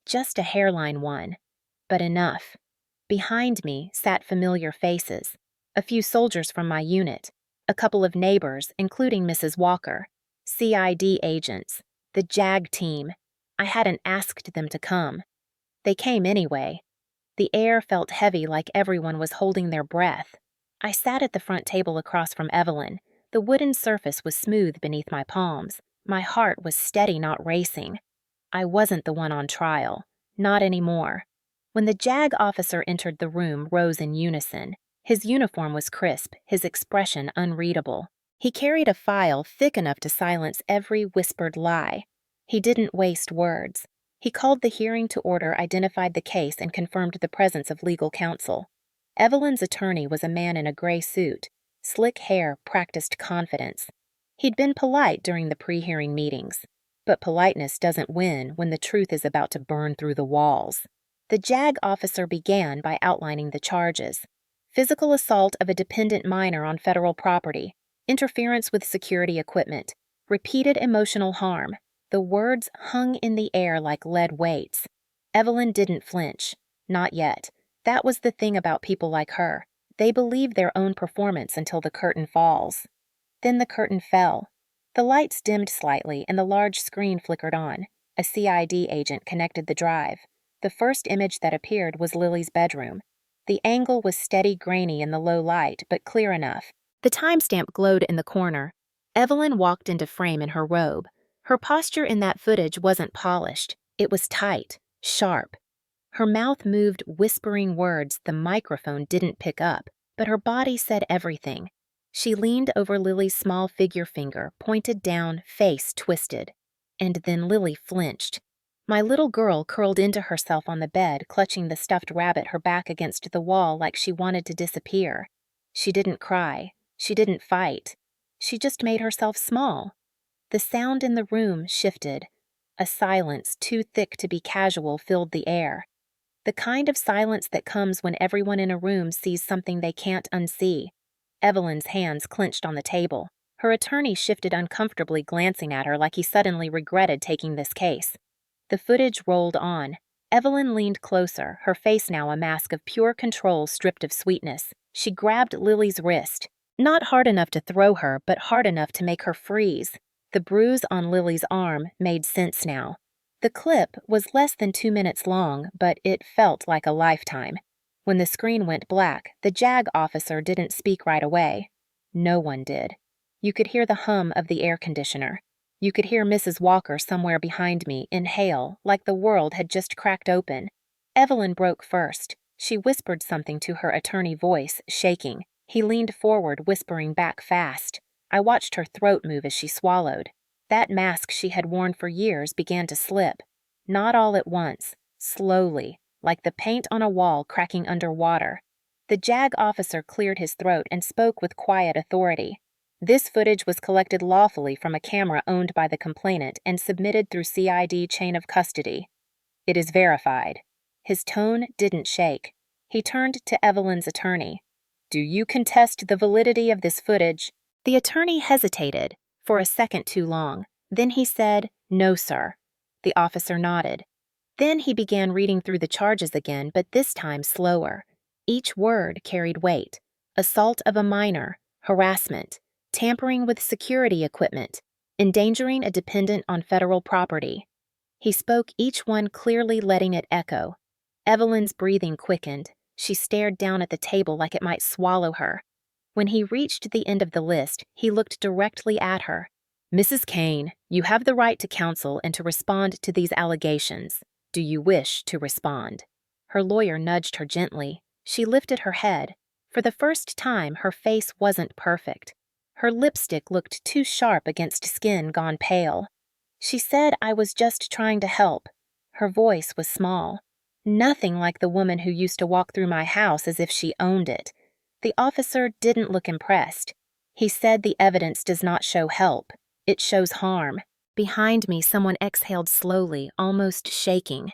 Just a hairline one. But enough. Behind me sat familiar faces. A few soldiers from my unit. A couple of neighbors, including Mrs. Walker. CID agents. The JAG team. I hadn't asked them to come. They came anyway. The air felt heavy, like everyone was holding their breath. I sat at the front table across from Evelyn. The wooden surface was smooth beneath my palms. My heart was steady, not racing. I wasn't the one on trial. Not anymore. When the JAG officer entered the room, rose in unison. His uniform was crisp, his expression unreadable. He carried a file thick enough to silence every whispered lie. He didn't waste words. He called the hearing to order, identified the case, and confirmed the presence of legal counsel. Evelyn's attorney was a man in a gray suit. Slick hair practiced confidence. He'd been polite during the pre-hearing meetings. But politeness doesn't win when the truth is about to burn through the walls. The JAG officer began by outlining the charges. Physical assault of a dependent minor on federal property, interference with security equipment, repeated emotional harm. The words hung in the air like lead weights. Evelyn didn't flinch. Not yet. That was the thing about people like her. They believe their own performance until the curtain falls. Then the curtain fell. The lights dimmed slightly and the large screen flickered on. A CID agent connected the drive. The first image that appeared was Lily's bedroom. The angle was steady, grainy in the low light, but clear enough. The timestamp glowed in the corner. Evelyn walked into frame in her robe. Her posture in that footage wasn't polished. It was tight, sharp. Her mouth moved whispering words the microphone didn't pick up, but her body said everything. She leaned over Lily's small figure finger, pointed down, face twisted. And then Lily flinched. My little girl curled into herself on the bed, clutching the stuffed rabbit, her back against the wall like she wanted to disappear. She didn't cry. She didn't fight. She just made herself small. The sound in the room shifted. A silence too thick to be casual filled the air. The kind of silence that comes when everyone in a room sees something they can't unsee. Evelyn's hands clenched on the table. Her attorney shifted uncomfortably, glancing at her like he suddenly regretted taking this case. The footage rolled on. Evelyn leaned closer, her face now a mask of pure control stripped of sweetness. She grabbed Lily's wrist. Not hard enough to throw her, but hard enough to make her freeze. The bruise on Lily's arm made sense now. The clip was less than 2 minutes long, but it felt like a lifetime. When the screen went black, the JAG officer didn't speak right away. No one did. You could hear the hum of the air conditioner. You could hear Mrs. Walker somewhere behind me inhale like the world had just cracked open. Evelyn broke first. She whispered something to her attorney, voice shaking. He leaned forward, whispering back fast. I watched her throat move as she swallowed. That mask she had worn for years began to slip. Not all at once, slowly, like the paint on a wall cracking under water. The JAG officer cleared his throat and spoke with quiet authority. This footage was collected lawfully from a camera owned by the complainant and submitted through CID chain of custody. It is verified. His tone didn't shake. He turned to Evelyn's attorney. Do you contest the validity of this footage? The attorney hesitated, for a second too long. Then he said, No, sir. The officer nodded. Then he began reading through the charges again, but this time slower. Each word carried weight. Assault of a minor, harassment, tampering with security equipment, endangering a dependent on federal property. He spoke each one clearly, letting it echo. Evelyn's breathing quickened. She stared down at the table like it might swallow her. When he reached the end of the list, he looked directly at her. Mrs. Kane, you have the right to counsel and to respond to these allegations. Do you wish to respond? Her lawyer nudged her gently. She lifted her head. For the first time, her face wasn't perfect. Her lipstick looked too sharp against skin gone pale. She said I was just trying to help. Her voice was small. Nothing like the woman who used to walk through my house as if she owned it. The officer didn't look impressed. He said the evidence does not show help. It shows harm. Behind me, someone exhaled slowly, almost shaking.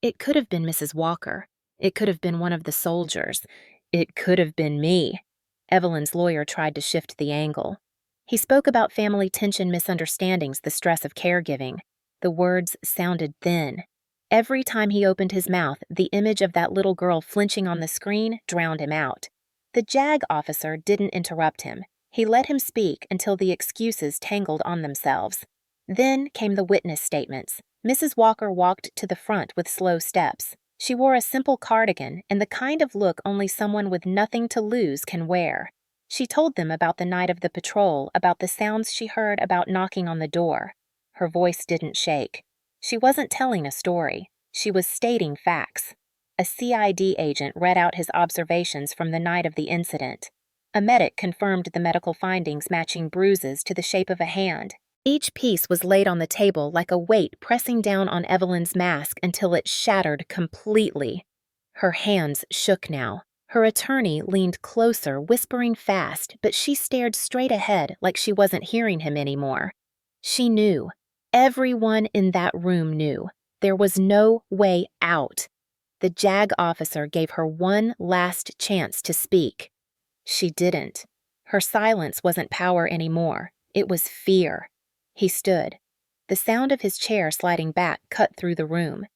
It could have been Mrs. Walker. It could have been one of the soldiers. It could have been me. Evelyn's lawyer tried to shift the angle. He spoke about family tension, misunderstandings, the stress of caregiving. The words sounded thin. Every time he opened his mouth, the image of that little girl flinching on the screen drowned him out. The JAG officer didn't interrupt him. He let him speak until the excuses tangled on themselves. Then came the witness statements. Mrs. Walker walked to the front with slow steps. She wore a simple cardigan and the kind of look only someone with nothing to lose can wear. She told them about the night of the patrol, about the sounds she heard, about knocking on the door. Her voice didn't shake. She wasn't telling a story. She was stating facts. A CID agent read out his observations from the night of the incident. A medic confirmed the medical findings, matching bruises to the shape of a hand. Each piece was laid on the table like a weight pressing down on Evelyn's mask until it shattered completely. Her hands shook now. Her attorney leaned closer, whispering fast, but she stared straight ahead like she wasn't hearing him anymore. She knew. Everyone in that room knew. There was no way out. The JAG officer gave her one last chance to speak. She didn't. Her silence wasn't power anymore. It was fear. He stood. The sound of his chair sliding back cut through the room.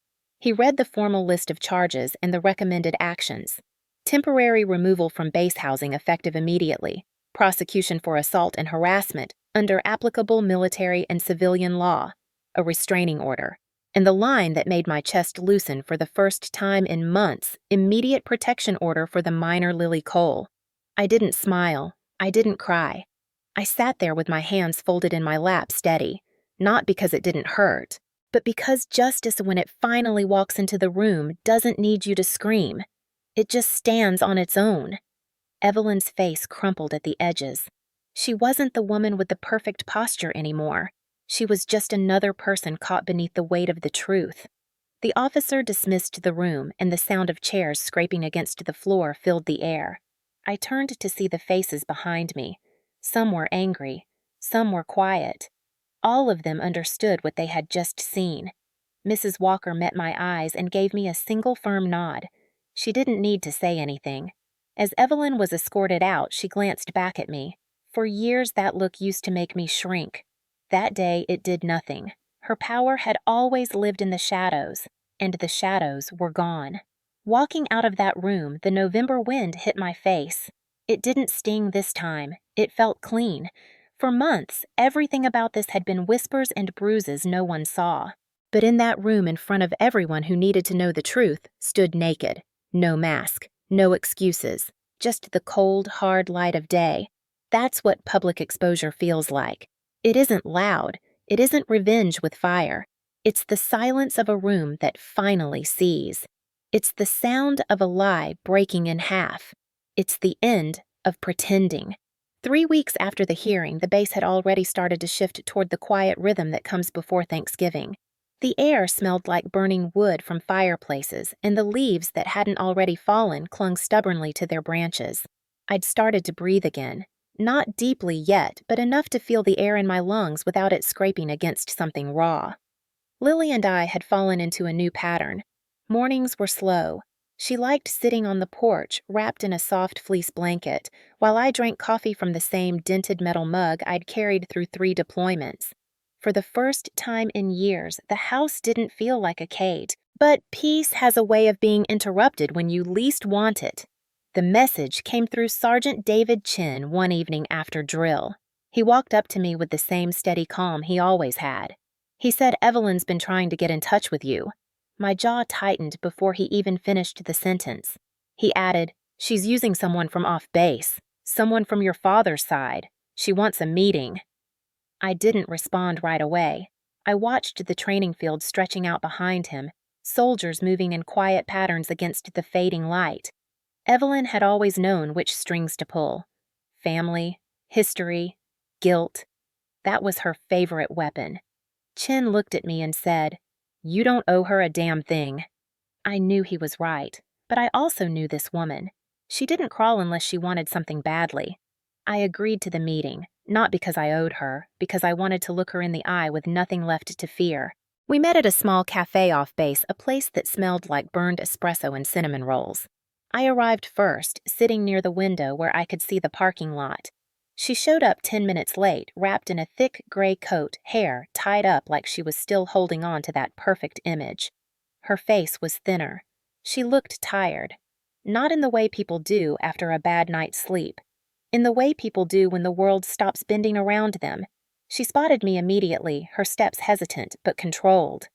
He read the formal list of charges and the recommended actions. Temporary removal from base housing effective immediately. Prosecution for assault and harassment under applicable military and civilian law. A restraining order. And the line that made my chest loosen for the first time in months, immediate protection order for the minor Lily Cole. I didn't smile. I didn't cry. I sat there with my hands folded in my lap, steady, not because it didn't hurt, but because justice, when it finally walks into the room, doesn't need you to scream. It just stands on its own. Evelyn's face crumpled at the edges. She wasn't the woman with the perfect posture anymore. She was just another person caught beneath the weight of the truth. The officer dismissed the room, and the sound of chairs scraping against the floor filled the air. I turned to see the faces behind me. Some were angry. Some were quiet. All of them understood what they had just seen. Mrs. Walker met my eyes and gave me a single firm nod. She didn't need to say anything. As Evelyn was escorted out, she glanced back at me. For years, that look used to make me shrink. That day, it did nothing. Her power had always lived in the shadows, and the shadows were gone. Walking out of that room, the November wind hit my face. It didn't sting this time. It felt clean. For months, everything about this had been whispers and bruises no one saw. But in that room, in front of everyone who needed to know the truth, stood naked. No mask, no excuses, just the cold, hard light of day. That's what public exposure feels like. It isn't loud. It isn't revenge with fire. It's the silence of a room that finally sees. It's the sound of a lie breaking in half. It's the end of pretending. 3 weeks after the hearing, the base had already started to shift toward the quiet rhythm that comes before Thanksgiving. The air smelled like burning wood from fireplaces, and the leaves that hadn't already fallen clung stubbornly to their branches. I'd started to breathe again. Not deeply yet, but enough to feel the air in my lungs without it scraping against something raw. Lily and I had fallen into a new pattern. Mornings were slow. She liked sitting on the porch, wrapped in a soft fleece blanket, while I drank coffee from the same dented metal mug I'd carried through 3 deployments. For the first time in years, the house didn't feel like a cage. But peace has a way of being interrupted when you least want it. The message came through Sergeant David Chin one evening after drill. He walked up to me with the same steady calm he always had. He said, "Evelyn's been trying to get in touch with you." My jaw tightened before he even finished the sentence. He added, "She's using someone from off base, someone from your father's side. She wants a meeting." I didn't respond right away. I watched the training field stretching out behind him, soldiers moving in quiet patterns against the fading light. Evelyn had always known which strings to pull. Family, history, guilt. That was her favorite weapon. Chin looked at me and said, "You don't owe her a damn thing." I knew he was right, but I also knew this woman. She didn't crawl unless she wanted something badly. I agreed to the meeting, not because I owed her, because I wanted to look her in the eye with nothing left to fear. We met at a small cafe off base, a place that smelled like burned espresso and cinnamon rolls. I arrived first, sitting near the window where I could see the parking lot. She showed up 10 minutes late, wrapped in a thick gray coat, hair tied up like she was still holding on to that perfect image. Her face was thinner. She looked tired. Not in the way people do after a bad night's sleep. In the way people do when the world stops bending around them. She spotted me immediately, her steps hesitant but controlled.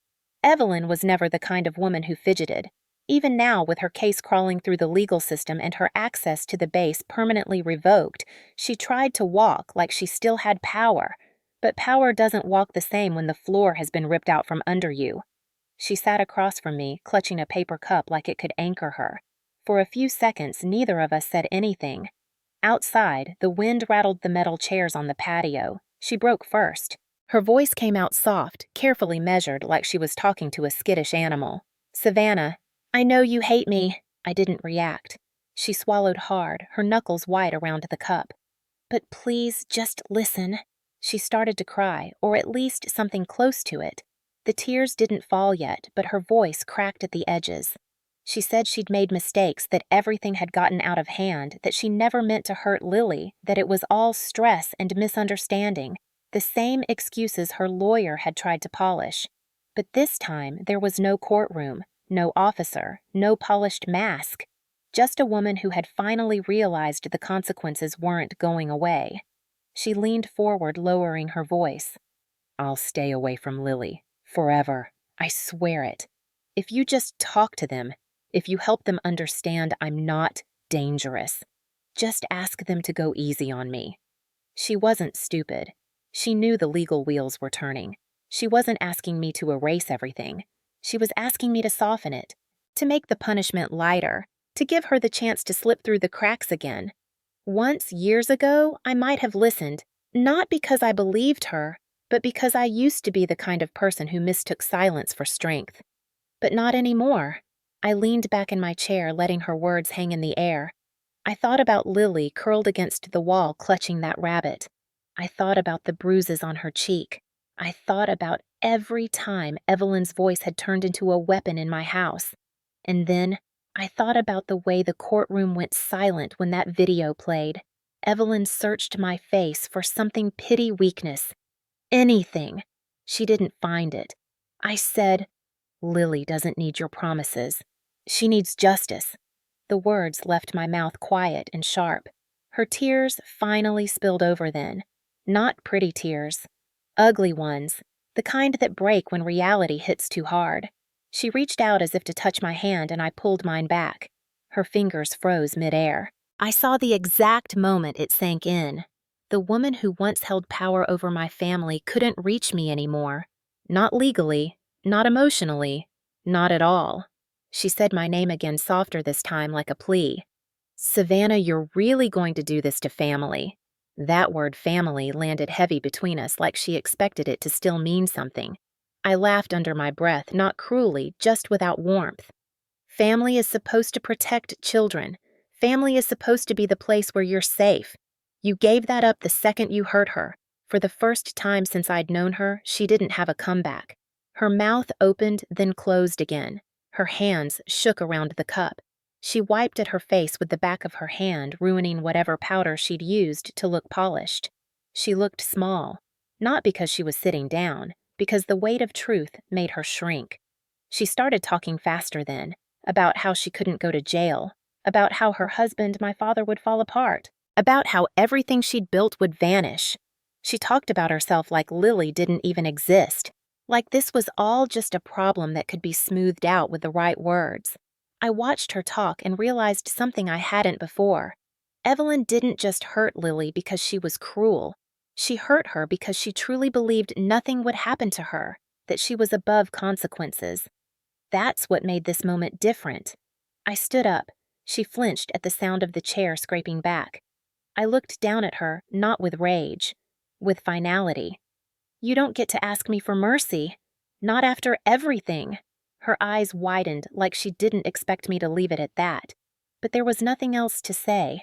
Evelyn was never the kind of woman who fidgeted. Even now, with her case crawling through the legal system and her access to the base permanently revoked, she tried to walk like she still had power. But power doesn't walk the same when the floor has been ripped out from under you. She sat across from me, clutching a paper cup like it could anchor her. For a few seconds, neither of us said anything. Outside, the wind rattled the metal chairs on the patio. She broke first. Her voice came out soft, carefully measured, like she was talking to a skittish animal. "Savannah, I know you hate me." I didn't react. She swallowed hard, her knuckles white around the cup. "But please, just listen." She started to cry, or at least something close to it. The tears didn't fall yet, but her voice cracked at the edges. She said she'd made mistakes, that everything had gotten out of hand, that she never meant to hurt Lily, that it was all stress and misunderstanding, the same excuses her lawyer had tried to polish. But this time, there was no courtroom, no officer, no polished mask. Just a woman who had finally realized the consequences weren't going away. She leaned forward, lowering her voice. "I'll stay away from Lily. Forever. I swear it. If you just talk to them, if you help them understand I'm not dangerous, just ask them to go easy on me." She wasn't stupid. She knew the legal wheels were turning. She wasn't asking me to erase everything. She was asking me to soften it, to make the punishment lighter, to give her the chance to slip through the cracks again. Once, years ago, I might have listened, not because I believed her, but because I used to be the kind of person who mistook silence for strength. But not anymore. I leaned back in my chair, letting her words hang in the air. I thought about Lily curled against the wall, clutching that rabbit. I thought about the bruises on her cheek. I thought about every time Evelyn's voice had turned into a weapon in my house. And then I thought about the way the courtroom went silent when that video played. Evelyn searched my face for something pity weakness. Anything. She didn't find it. I said, "Lily doesn't need your promises. She needs justice." The words left my mouth quiet and sharp. Her tears finally spilled over then. Not pretty tears. Ugly ones. The kind that break when reality hits too hard. She reached out as if to touch my hand, and I pulled mine back. Her fingers froze midair. I saw the exact moment it sank in. The woman who once held power over my family couldn't reach me anymore. Not legally, not emotionally, not at all. She said my name again, softer this time, like a plea. "Savannah, you're really going to do this to family." That word family landed heavy between us, like she expected it to still mean something. I laughed under my breath, not cruelly, just without warmth. Family is supposed to protect children. Family is supposed to be the place where you're safe. You gave that up the second you hurt her. For the first time since I'd known her, she didn't have a comeback. Her mouth opened, then closed again. Her hands shook around the cup. She wiped at her face with the back of her hand, ruining whatever powder she'd used to look polished. She looked small, not because she was sitting down, because the weight of truth made her shrink. She started talking faster then, about how she couldn't go to jail, about how her husband, my father, would fall apart, about how everything she'd built would vanish. She talked about herself like Lily didn't even exist, like this was all just a problem that could be smoothed out with the right words. I watched her talk and realized something I hadn't before. Evelyn didn't just hurt Lily because she was cruel. She hurt her because she truly believed nothing would happen to her, that she was above consequences. That's what made this moment different. I stood up. She flinched at the sound of the chair scraping back. I looked down at her, not with rage, with finality. "You don't get to ask me for mercy. Not after everything." Her eyes widened like she didn't expect me to leave it at that. But there was nothing else to say.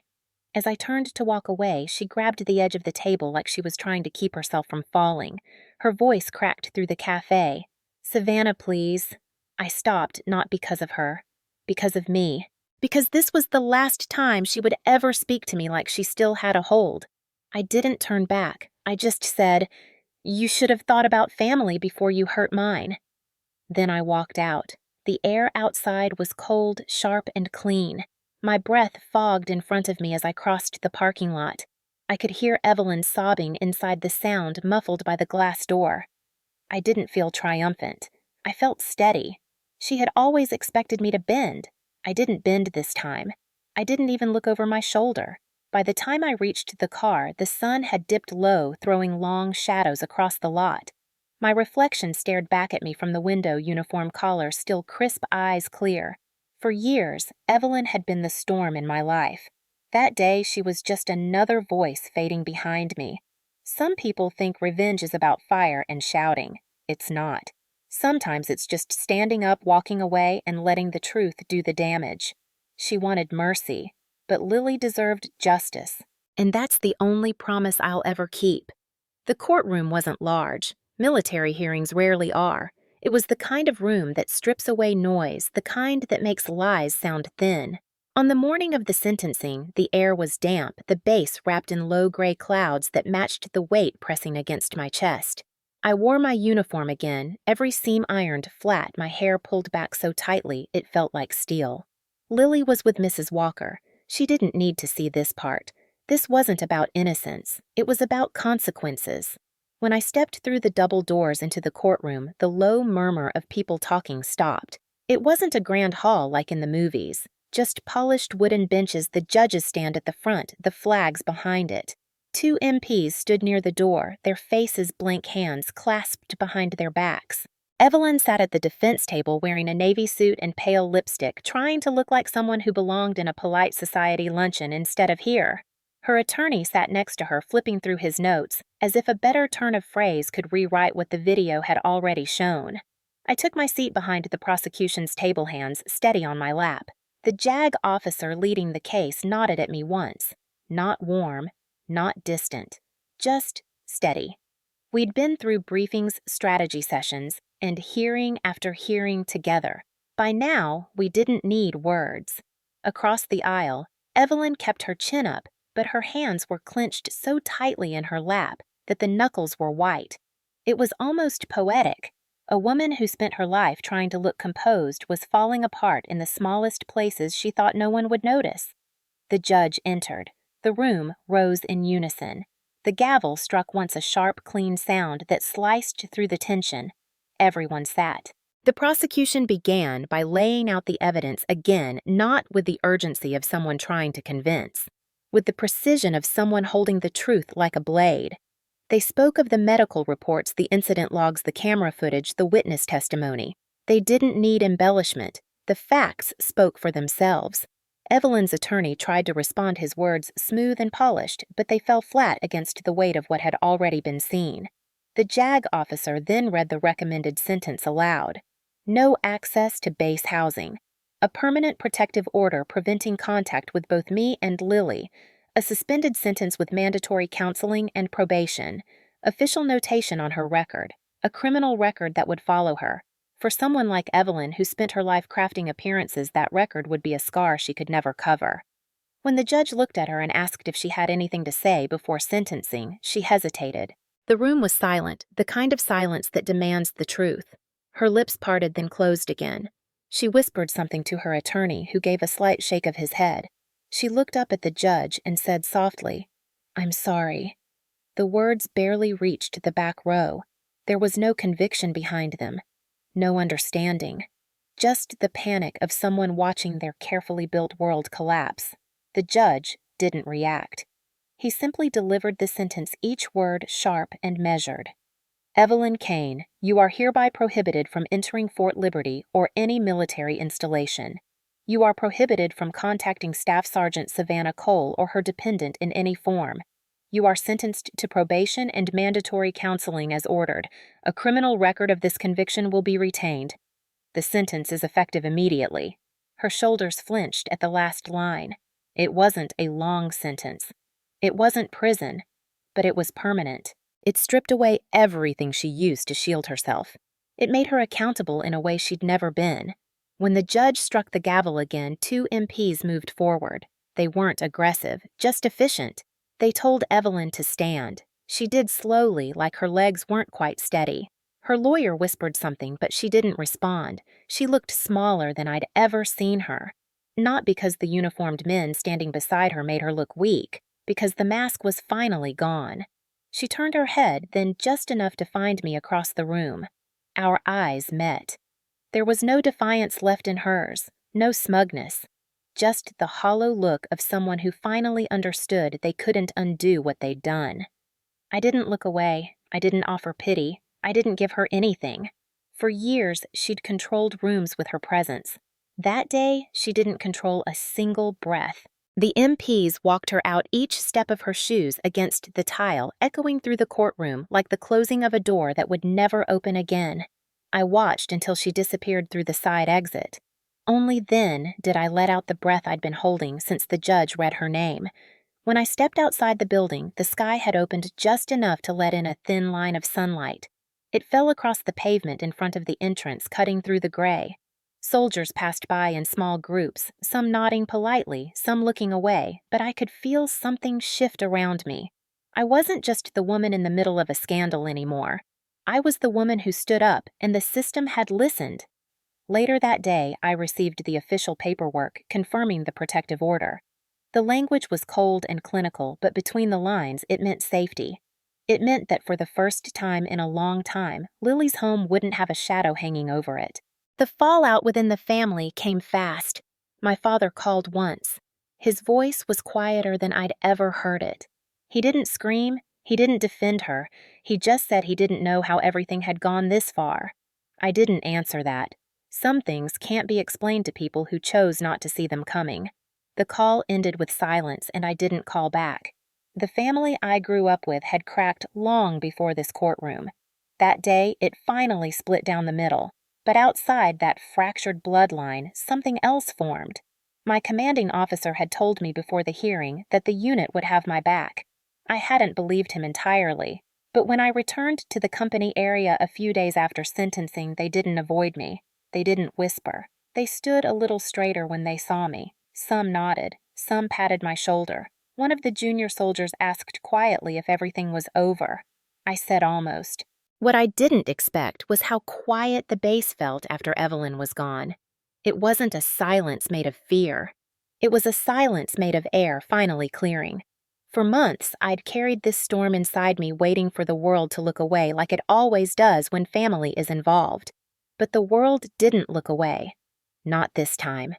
As I turned to walk away, she grabbed the edge of the table like she was trying to keep herself from falling. Her voice cracked through the cafe. "Savannah, please." I stopped, not because of her, because of me. Because this was the last time she would ever speak to me like she still had a hold. I didn't turn back. I just said, "You should have thought about family before you hurt mine." Then I walked out. The air outside was cold, sharp, and clean. My breath fogged in front of me as I crossed the parking lot. I could hear Evelyn sobbing inside the sound muffled by the glass door. I didn't feel triumphant. I felt steady. She had always expected me to bend. I didn't bend this time. I didn't even look over my shoulder. By the time I reached the car, the sun had dipped low, throwing long shadows across the lot. My reflection stared back at me from the window, uniform collar still crisp, eyes clear. For years, Evelyn had been the storm in my life. That day, she was just another voice fading behind me. Some people think revenge is about fire and shouting. It's not. Sometimes it's just standing up, walking away, and letting the truth do the damage. She wanted mercy, but Lily deserved justice. And that's the only promise I'll ever keep. The courtroom wasn't large. Military hearings rarely are. It was the kind of room that strips away noise, the kind that makes lies sound thin. On the morning of the sentencing, the air was damp, the base wrapped in low gray clouds that matched the weight pressing against my chest. I wore my uniform again, every seam ironed flat, my hair pulled back so tightly it felt like steel. Lily was with Mrs. Walker. She didn't need to see this part. This wasn't about innocence. It was about consequences. When I stepped through the double doors into the courtroom, the low murmur of people talking stopped. It wasn't a grand hall like in the movies, just polished wooden benches, the judges stand at the front, the flags behind it. 2 MPs stood near the door, their faces blank hands clasped behind their backs. Evelyn sat at the defense table wearing a navy suit and pale lipstick, trying to look like someone who belonged in a polite society luncheon instead of here. Her attorney sat next to her, flipping through his notes, as if a better turn of phrase could rewrite what the video had already shown. I took my seat behind the prosecution's table, hands steady on my lap. The JAG officer leading the case nodded at me once. Not warm, not distant, just steady. We'd been through briefings, strategy sessions, and hearing after hearing together. By now, we didn't need words. Across the aisle, Evelyn kept her chin up, but her hands were clenched so tightly in her lap that the knuckles were white. It was almost poetic. A woman who spent her life trying to look composed was falling apart in the smallest places she thought no one would notice. The judge entered. The room rose in unison. The gavel struck once a sharp, clean sound that sliced through the tension. Everyone sat. The prosecution began by laying out the evidence again, not with the urgency of someone trying to convince, with the precision of someone holding the truth like a blade. They spoke of the medical reports, the incident logs, the camera footage, the witness testimony. They didn't need embellishment. The facts spoke for themselves. Evelyn's attorney tried to respond his words smooth and polished, but they fell flat against the weight of what had already been seen. The JAG officer then read the recommended sentence aloud. No access to base housing. A permanent protective order preventing contact with both me and Lily. A suspended sentence with mandatory counseling and probation. Official notation on her record. A criminal record that would follow her. For someone like Evelyn, who spent her life crafting appearances, that record would be a scar she could never cover. When the judge looked at her and asked if she had anything to say before sentencing, she hesitated. The room was silent, the kind of silence that demands the truth. Her lips parted, then closed again. She whispered something to her attorney, who gave a slight shake of his head. She looked up at the judge and said softly, "I'm sorry." The words barely reached the back row. There was no conviction behind them. No understanding. Just the panic of someone watching their carefully built world collapse. The judge didn't react. He simply delivered the sentence, each word sharp and measured. Evelyn Kane, you are hereby prohibited from entering Fort Liberty or any military installation. You are prohibited from contacting Staff Sergeant Savannah Cole or her dependent in any form. You are sentenced to probation and mandatory counseling as ordered. A criminal record of this conviction will be retained. The sentence is effective immediately. Her shoulders flinched at the last line. It wasn't a long sentence. It wasn't prison, but it was permanent. It stripped away everything she used to shield herself. It made her accountable in a way she'd never been. When the judge struck the gavel again, 2 MPs moved forward. They weren't aggressive, just efficient. They told Evelyn to stand. She did slowly, like her legs weren't quite steady. Her lawyer whispered something, but she didn't respond. She looked smaller than I'd ever seen her. Not because the uniformed men standing beside her made her look weak, because the mask was finally gone. She turned her head, then just enough to find me across the room. Our eyes met. There was no defiance left in hers, no smugness. Just the hollow look of someone who finally understood they couldn't undo what they'd done. I didn't look away. I didn't offer pity. I didn't give her anything. For years, she'd controlled rooms with her presence. That day, she didn't control a single breath. The MPs walked her out, each step of her shoes against the tile, echoing through the courtroom like the closing of a door that would never open again. I watched until she disappeared through the side exit. Only then did I let out the breath I'd been holding since the judge read her name. When I stepped outside the building, the sky had opened just enough to let in a thin line of sunlight. It fell across the pavement in front of the entrance, cutting through the gray. Soldiers passed by in small groups, some nodding politely, some looking away, but I could feel something shift around me. I wasn't just the woman in the middle of a scandal anymore. I was the woman who stood up, and the system had listened. Later that day, I received the official paperwork confirming the protective order. The language was cold and clinical, but between the lines, it meant safety. It meant that for the first time in a long time, Lily's home wouldn't have a shadow hanging over it. The fallout within the family came fast. My father called once. His voice was quieter than I'd ever heard it. He didn't scream, he didn't defend her, he just said he didn't know how everything had gone this far. I didn't answer that. Some things can't be explained to people who chose not to see them coming. The call ended with silence, and I didn't call back. The family I grew up with had cracked long before this courtroom. That day, it finally split down the middle. But outside that fractured bloodline, something else formed. My commanding officer had told me before the hearing that the unit would have my back. I hadn't believed him entirely. But when I returned to the company area a few days after sentencing, they didn't avoid me. They didn't whisper. They stood a little straighter when they saw me. Some nodded. Some patted my shoulder. One of the junior soldiers asked quietly if everything was over. I said almost. What I didn't expect was how quiet the base felt after Evelyn was gone. It wasn't a silence made of fear. It was a silence made of air finally clearing. For months, I'd carried this storm inside me, waiting for the world to look away like it always does when family is involved. But the world didn't look away. Not this time.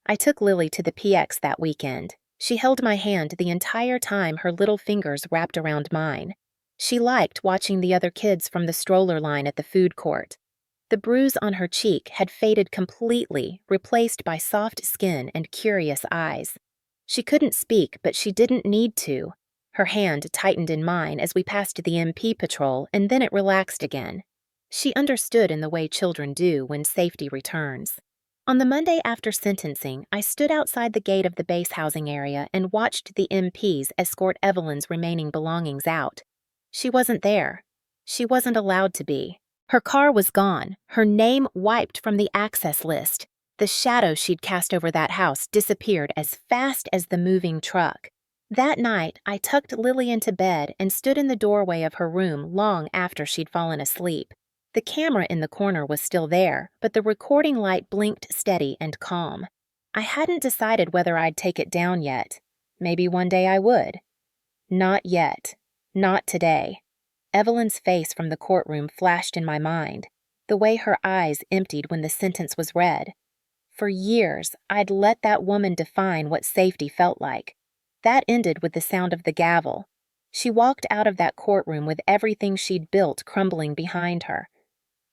I took Lily to the PX that weekend. She held my hand the entire time, her little fingers wrapped around mine. She liked watching the other kids from the stroller line at the food court. The bruise on her cheek had faded completely, replaced by soft skin and curious eyes. She couldn't speak, but she didn't need to. Her hand tightened in mine as we passed the MP patrol, and then it relaxed again. She understood in the way children do when safety returns. On the Monday after sentencing, I stood outside the gate of the base housing area and watched the MPs escort Evelyn's remaining belongings out. She wasn't there. She wasn't allowed to be. Her car was gone, her name wiped from the access list. The shadow she'd cast over that house disappeared as fast as the moving truck. That night, I tucked Lily into bed and stood in the doorway of her room long after she'd fallen asleep. The camera in the corner was still there, but the recording light blinked steady and calm. I hadn't decided whether I'd take it down yet. Maybe one day I would. Not yet. Not today. Evelyn's face from the courtroom flashed in my mind, the way her eyes emptied when the sentence was read. For years, I'd let that woman define what safety felt like. That ended with the sound of the gavel. She walked out of that courtroom with everything she'd built crumbling behind her.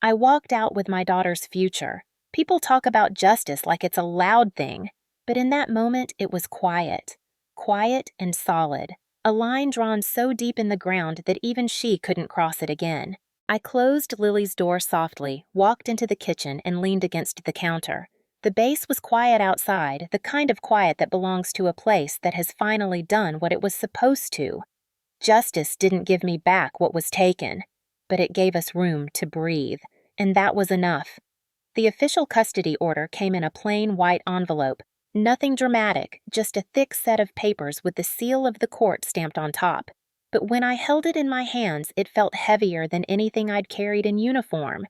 I walked out with my daughter's future. People talk about justice like it's a loud thing, but in that moment it was quiet. Quiet and solid. A line drawn so deep in the ground that even she couldn't cross it again. I closed Lily's door softly, walked into the kitchen, and leaned against the counter. The base was quiet outside, the kind of quiet that belongs to a place that has finally done what it was supposed to. Justice didn't give me back what was taken, but it gave us room to breathe, and that was enough. The official custody order came in a plain white envelope. Nothing dramatic, just a thick set of papers with the seal of the court stamped on top. But when I held it in my hands, it felt heavier than anything I'd carried in uniform.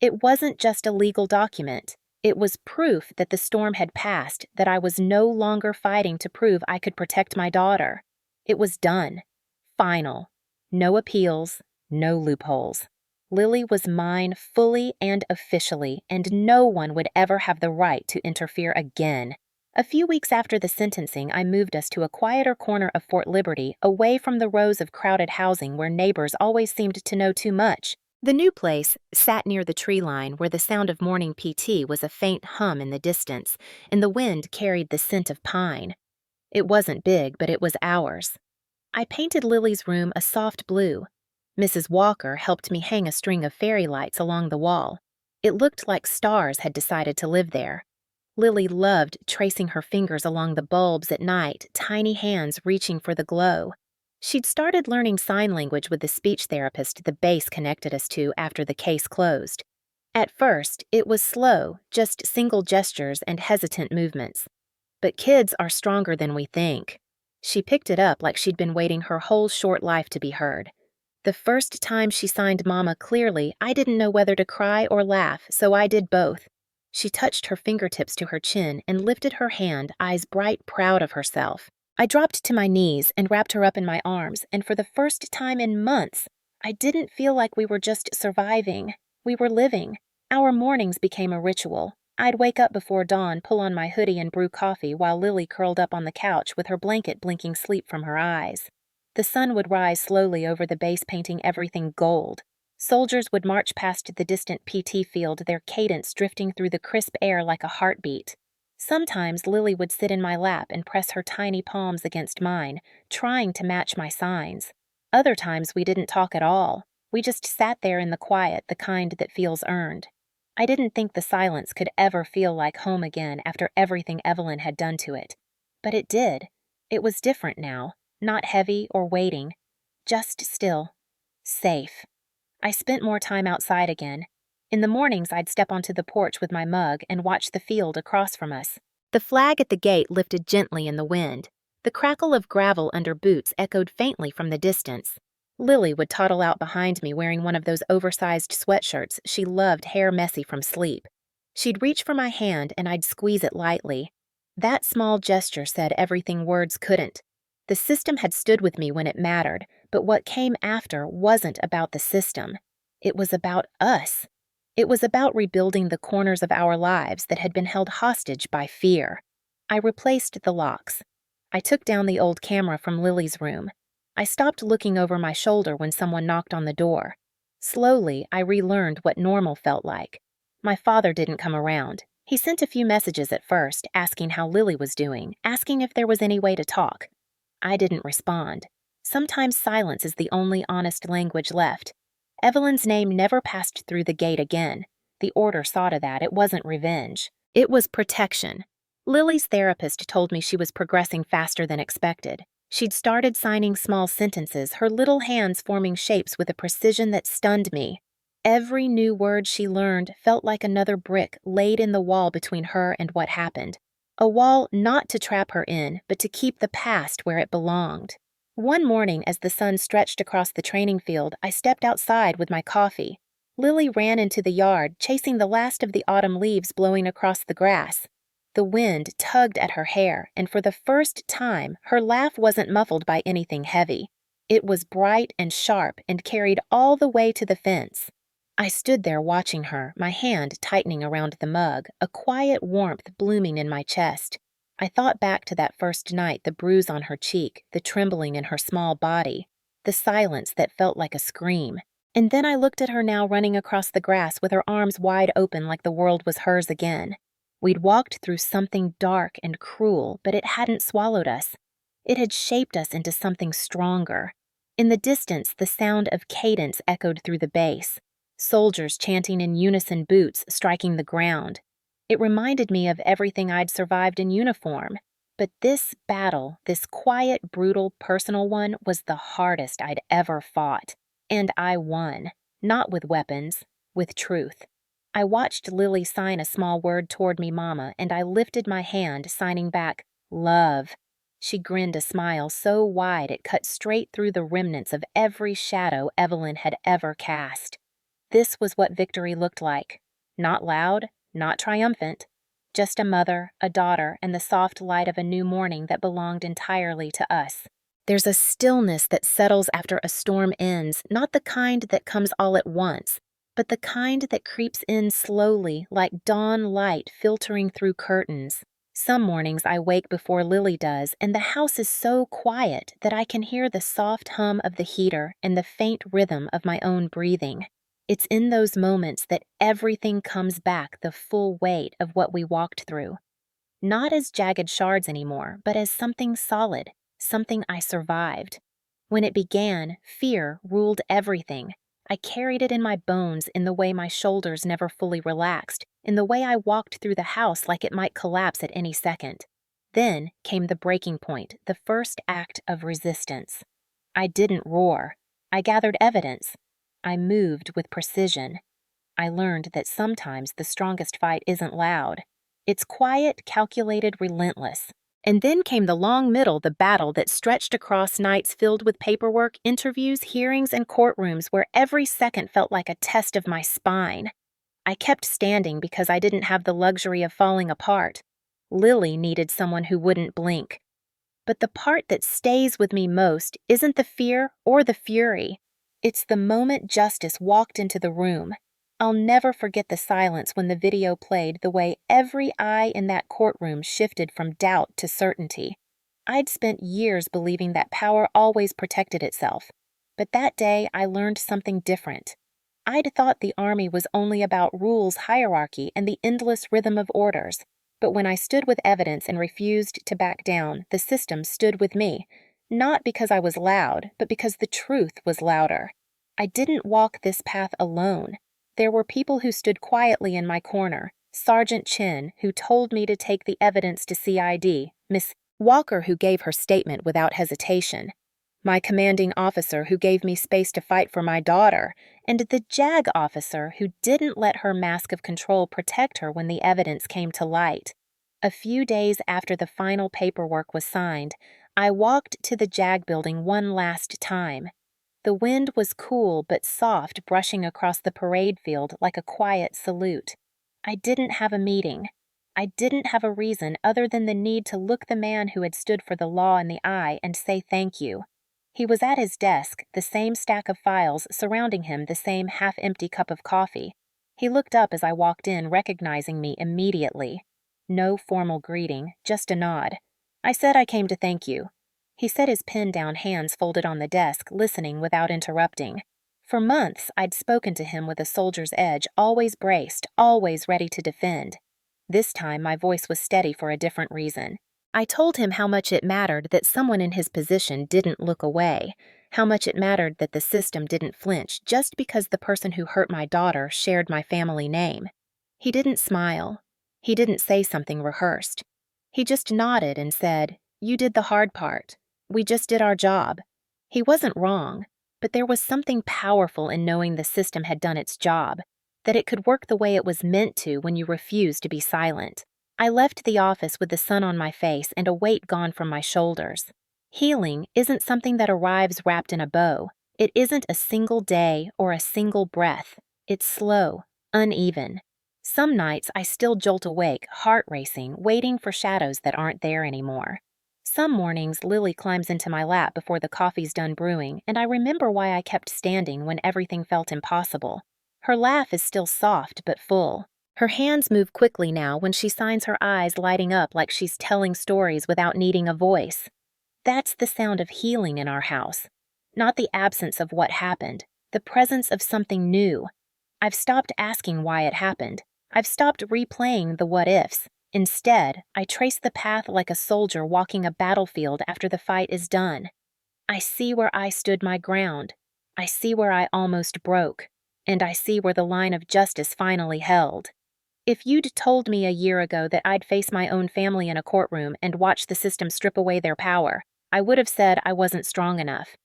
It wasn't just a legal document. It was proof that the storm had passed, that I was no longer fighting to prove I could protect my daughter. It was done. Final. No appeals, no loopholes. Lily was mine fully and officially, and no one would ever have the right to interfere again. A few weeks after the sentencing, I moved us to a quieter corner of Fort Liberty, away from the rows of crowded housing where neighbors always seemed to know too much. The new place sat near the tree line where the sound of morning PT was a faint hum in the distance, and the wind carried the scent of pine. It wasn't big, but it was ours. I painted Lily's room a soft blue. Mrs. Walker helped me hang a string of fairy lights along the wall. It looked like stars had decided to live there. Lily loved tracing her fingers along the bulbs at night, tiny hands reaching for the glow. She'd started learning sign language with the speech therapist the base connected us to after the case closed. At first, it was slow, just single gestures and hesitant movements. But kids are stronger than we think. She picked it up like she'd been waiting her whole short life to be heard. The first time she signed Mama clearly, I didn't know whether to cry or laugh, so I did both. She touched her fingertips to her chin and lifted her hand, eyes bright, proud of herself. I dropped to my knees and wrapped her up in my arms, and for the first time in months, I didn't feel like we were just surviving. We were living. Our mornings became a ritual. I'd wake up before dawn, pull on my hoodie and brew coffee while Lily curled up on the couch with her blanket blinking sleep from her eyes. The sun would rise slowly over the base, painting everything gold. Soldiers would march past the distant PT field, their cadence drifting through the crisp air like a heartbeat. Sometimes Lily would sit in my lap and press her tiny palms against mine, trying to match my signs. Other times we didn't talk at all. We just sat there in the quiet, the kind that feels earned. I didn't think the silence could ever feel like home again after everything Evelyn had done to it. But it did. It was different now, not heavy or waiting, just still. Safe. I spent more time outside again. In the mornings, I'd step onto the porch with my mug and watch the field across from us. The flag at the gate lifted gently in the wind. The crackle of gravel under boots echoed faintly from the distance. Lily would toddle out behind me wearing one of those oversized sweatshirts she loved hair messy from sleep. She'd reach for my hand and I'd squeeze it lightly. That small gesture said everything words couldn't. The system had stood with me when it mattered, but what came after wasn't about the system. It was about us. It was about rebuilding the corners of our lives that had been held hostage by fear. I replaced the locks. I took down the old camera from Lily's room. I stopped looking over my shoulder when someone knocked on the door. Slowly, I relearned what normal felt like. My father didn't come around. He sent a few messages at first, asking how Lily was doing, asking if there was any way to talk. I didn't respond. Sometimes silence is the only honest language left. Evelyn's name never passed through the gate again. The order saw to that. It wasn't revenge. It was protection. Lily's therapist told me she was progressing faster than expected. She'd started signing small sentences, her little hands forming shapes with a precision that stunned me. Every new word she learned felt like another brick laid in the wall between her and what happened. A wall not to trap her in, but to keep the past where it belonged. One morning, as the sun stretched across the training field, I stepped outside with my coffee. Lily ran into the yard, chasing the last of the autumn leaves blowing across the grass. The wind tugged at her hair, and for the first time, her laugh wasn't muffled by anything heavy. It was bright and sharp and carried all the way to the fence. I stood there watching her, my hand tightening around the mug, a quiet warmth blooming in my chest. I thought back to that first night, the bruise on her cheek, the trembling in her small body, the silence that felt like a scream. And then I looked at her now running across the grass with her arms wide open like the world was hers again. We'd walked through something dark and cruel, but it hadn't swallowed us. It had shaped us into something stronger. In the distance, the sound of cadence echoed through the bass. Soldiers chanting in unison, boots striking the ground. It reminded me of everything I'd survived in uniform. But this battle, this quiet, brutal, personal one, was the hardest I'd ever fought. And I won. Not with weapons, with truth. I watched Lily sign a small word toward me, Mama, and I lifted my hand, signing back, love. She grinned a smile so wide it cut straight through the remnants of every shadow Evelyn had ever cast. This was what victory looked like. Not loud, not triumphant. Just a mother, a daughter, and the soft light of a new morning that belonged entirely to us. There's a stillness that settles after a storm ends, not the kind that comes all at once, but the kind that creeps in slowly like dawn light filtering through curtains. Some mornings I wake before Lily does, and the house is so quiet that I can hear the soft hum of the heater and the faint rhythm of my own breathing. It's in those moments that everything comes back, the full weight of what we walked through. Not as jagged shards anymore, but as something solid, something I survived. When it began, fear ruled everything. I carried it in my bones in the way my shoulders never fully relaxed, in the way I walked through the house like it might collapse at any second. Then came the breaking point, the first act of resistance. I didn't roar. I gathered evidence. I moved with precision. I learned that sometimes the strongest fight isn't loud. It's quiet, calculated, relentless. And then came the long middle, the battle that stretched across nights filled with paperwork, interviews, hearings, and courtrooms where every second felt like a test of my spine. I kept standing because I didn't have the luxury of falling apart. Lily needed someone who wouldn't blink. But the part that stays with me most isn't the fear or the fury. It's the moment justice walked into the room. I'll never forget the silence when the video played, the way every eye in that courtroom shifted from doubt to certainty. I'd spent years believing that power always protected itself, but that day I learned something different. I'd thought the army was only about rules, hierarchy, and the endless rhythm of orders, but when I stood with evidence and refused to back down, the system stood with me, not because I was loud, but because the truth was louder. I didn't walk this path alone. There were people who stood quietly in my corner. Sergeant Chin, who told me to take the evidence to CID, Miss Walker, who gave her statement without hesitation. My commanding officer who gave me space to fight for my daughter, and the JAG officer who didn't let her mask of control protect her when the evidence came to light. A few days after the final paperwork was signed, I walked to the JAG building one last time. The wind was cool but soft, brushing across the parade field like a quiet salute. I didn't have a meeting. I didn't have a reason other than the need to look the man who had stood for the law in the eye and say thank you. He was at his desk, the same stack of files surrounding him, the same half-empty cup of coffee. He looked up as I walked in, recognizing me immediately. No formal greeting, just a nod. I said I came to thank you. He set his pen down, hands folded on the desk, listening without interrupting. For months, I'd spoken to him with a soldier's edge, always braced, always ready to defend. This time, my voice was steady for a different reason. I told him how much it mattered that someone in his position didn't look away, how much it mattered that the system didn't flinch just because the person who hurt my daughter shared my family name. He didn't smile. He didn't say something rehearsed. He just nodded and said, "You did the hard part. We just did our job." He wasn't wrong, but there was something powerful in knowing the system had done its job, that it could work the way it was meant to when you refused to be silent. I left the office with the sun on my face and a weight gone from my shoulders. Healing isn't something that arrives wrapped in a bow. It isn't a single day or a single breath. It's slow, uneven. Some nights I still jolt awake, heart racing, waiting for shadows that aren't there anymore. Some mornings Lily climbs into my lap before the coffee's done brewing, and I remember why I kept standing when everything felt impossible. Her laugh is still soft but full. Her hands move quickly now when she signs, her eyes lighting up like she's telling stories without needing a voice. That's the sound of healing in our house. Not the absence of what happened, the presence of something new. I've stopped asking why it happened. I've stopped replaying the what-ifs. Instead, I trace the path like a soldier walking a battlefield after the fight is done. I see where I stood my ground. I see where I almost broke. And I see where the line of justice finally held. If you'd told me a year ago that I'd face my own family in a courtroom and watch the system strip away their power, I would have said I wasn't strong enough.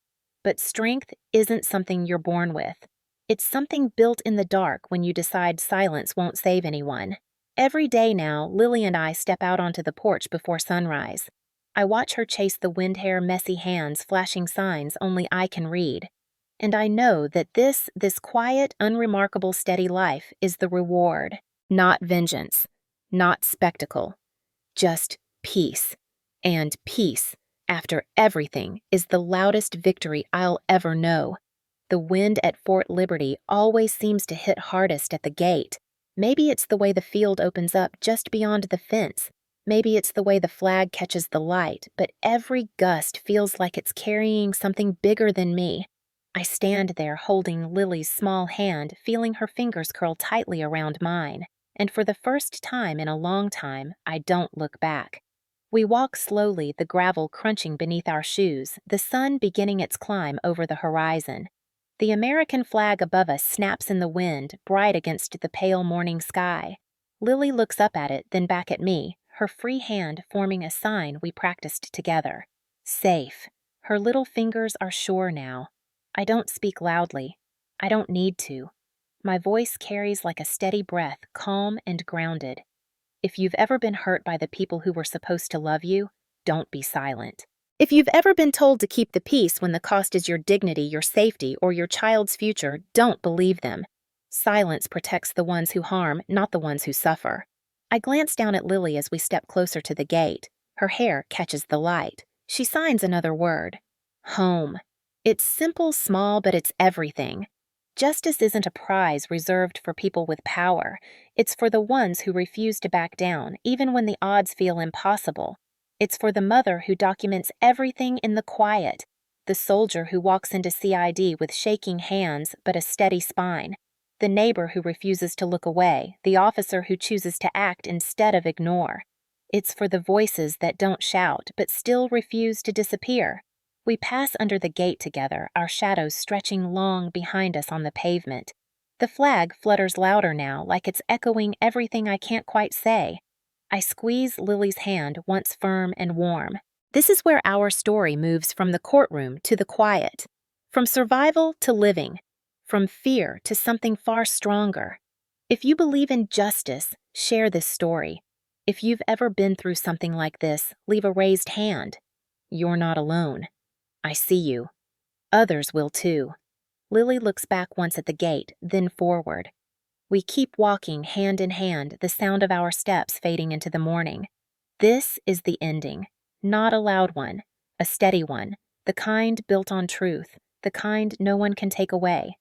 But strength isn't something you're born with. It's something built in the dark when you decide silence won't save anyone. Every day now, Lily and I step out onto the porch before sunrise. I watch her chase the wind-hair messy hands flashing signs only I can read. And I know that this quiet, unremarkable, steady life is the reward. Not vengeance, not spectacle, just peace. And peace, after everything, is the loudest victory I'll ever know. The wind at Fort Liberty always seems to hit hardest at the gate. Maybe it's the way the field opens up just beyond the fence. Maybe it's the way the flag catches the light, but every gust feels like it's carrying something bigger than me. I stand there holding Lily's small hand, feeling her fingers curl tightly around mine. And for the first time in a long time, I don't look back. We walk slowly, the gravel crunching beneath our shoes, the sun beginning its climb over the horizon. The American flag above us snaps in the wind, bright against the pale morning sky. Lily looks up at it, then back at me, her free hand forming a sign we practiced together. Safe. Her little fingers are sure now. I don't speak loudly. I don't need to. My voice carries like a steady breath, calm and grounded. If you've ever been hurt by the people who were supposed to love you, don't be silent. If you've ever been told to keep the peace when the cost is your dignity, your safety, or your child's future, don't believe them. Silence protects the ones who harm, not the ones who suffer. I glance down at Lily as we step closer to the gate. Her hair catches the light. She signs another word. Home. It's simple, small, but it's everything. Justice isn't a prize reserved for people with power. It's for the ones who refuse to back down, even when the odds feel impossible. It's for the mother who documents everything in the quiet, the soldier who walks into CID with shaking hands but a steady spine, the neighbor who refuses to look away, the officer who chooses to act instead of ignore. It's for the voices that don't shout but still refuse to disappear. We pass under the gate together, our shadows stretching long behind us on the pavement. The flag flutters louder now, like it's echoing everything I can't quite say. I squeeze Lily's hand, once firm and warm. This is where our story moves from the courtroom to the quiet, from survival to living, from fear to something far stronger. If you believe in justice, share this story. If you've ever been through something like this, leave a raised hand. You're not alone. I see you. Others will too. Lily looks back once at the gate, then forward. We keep walking hand in hand, the sound of our steps fading into the morning. This is the ending. Not a loud one, a steady one, the kind built on truth, the kind no one can take away.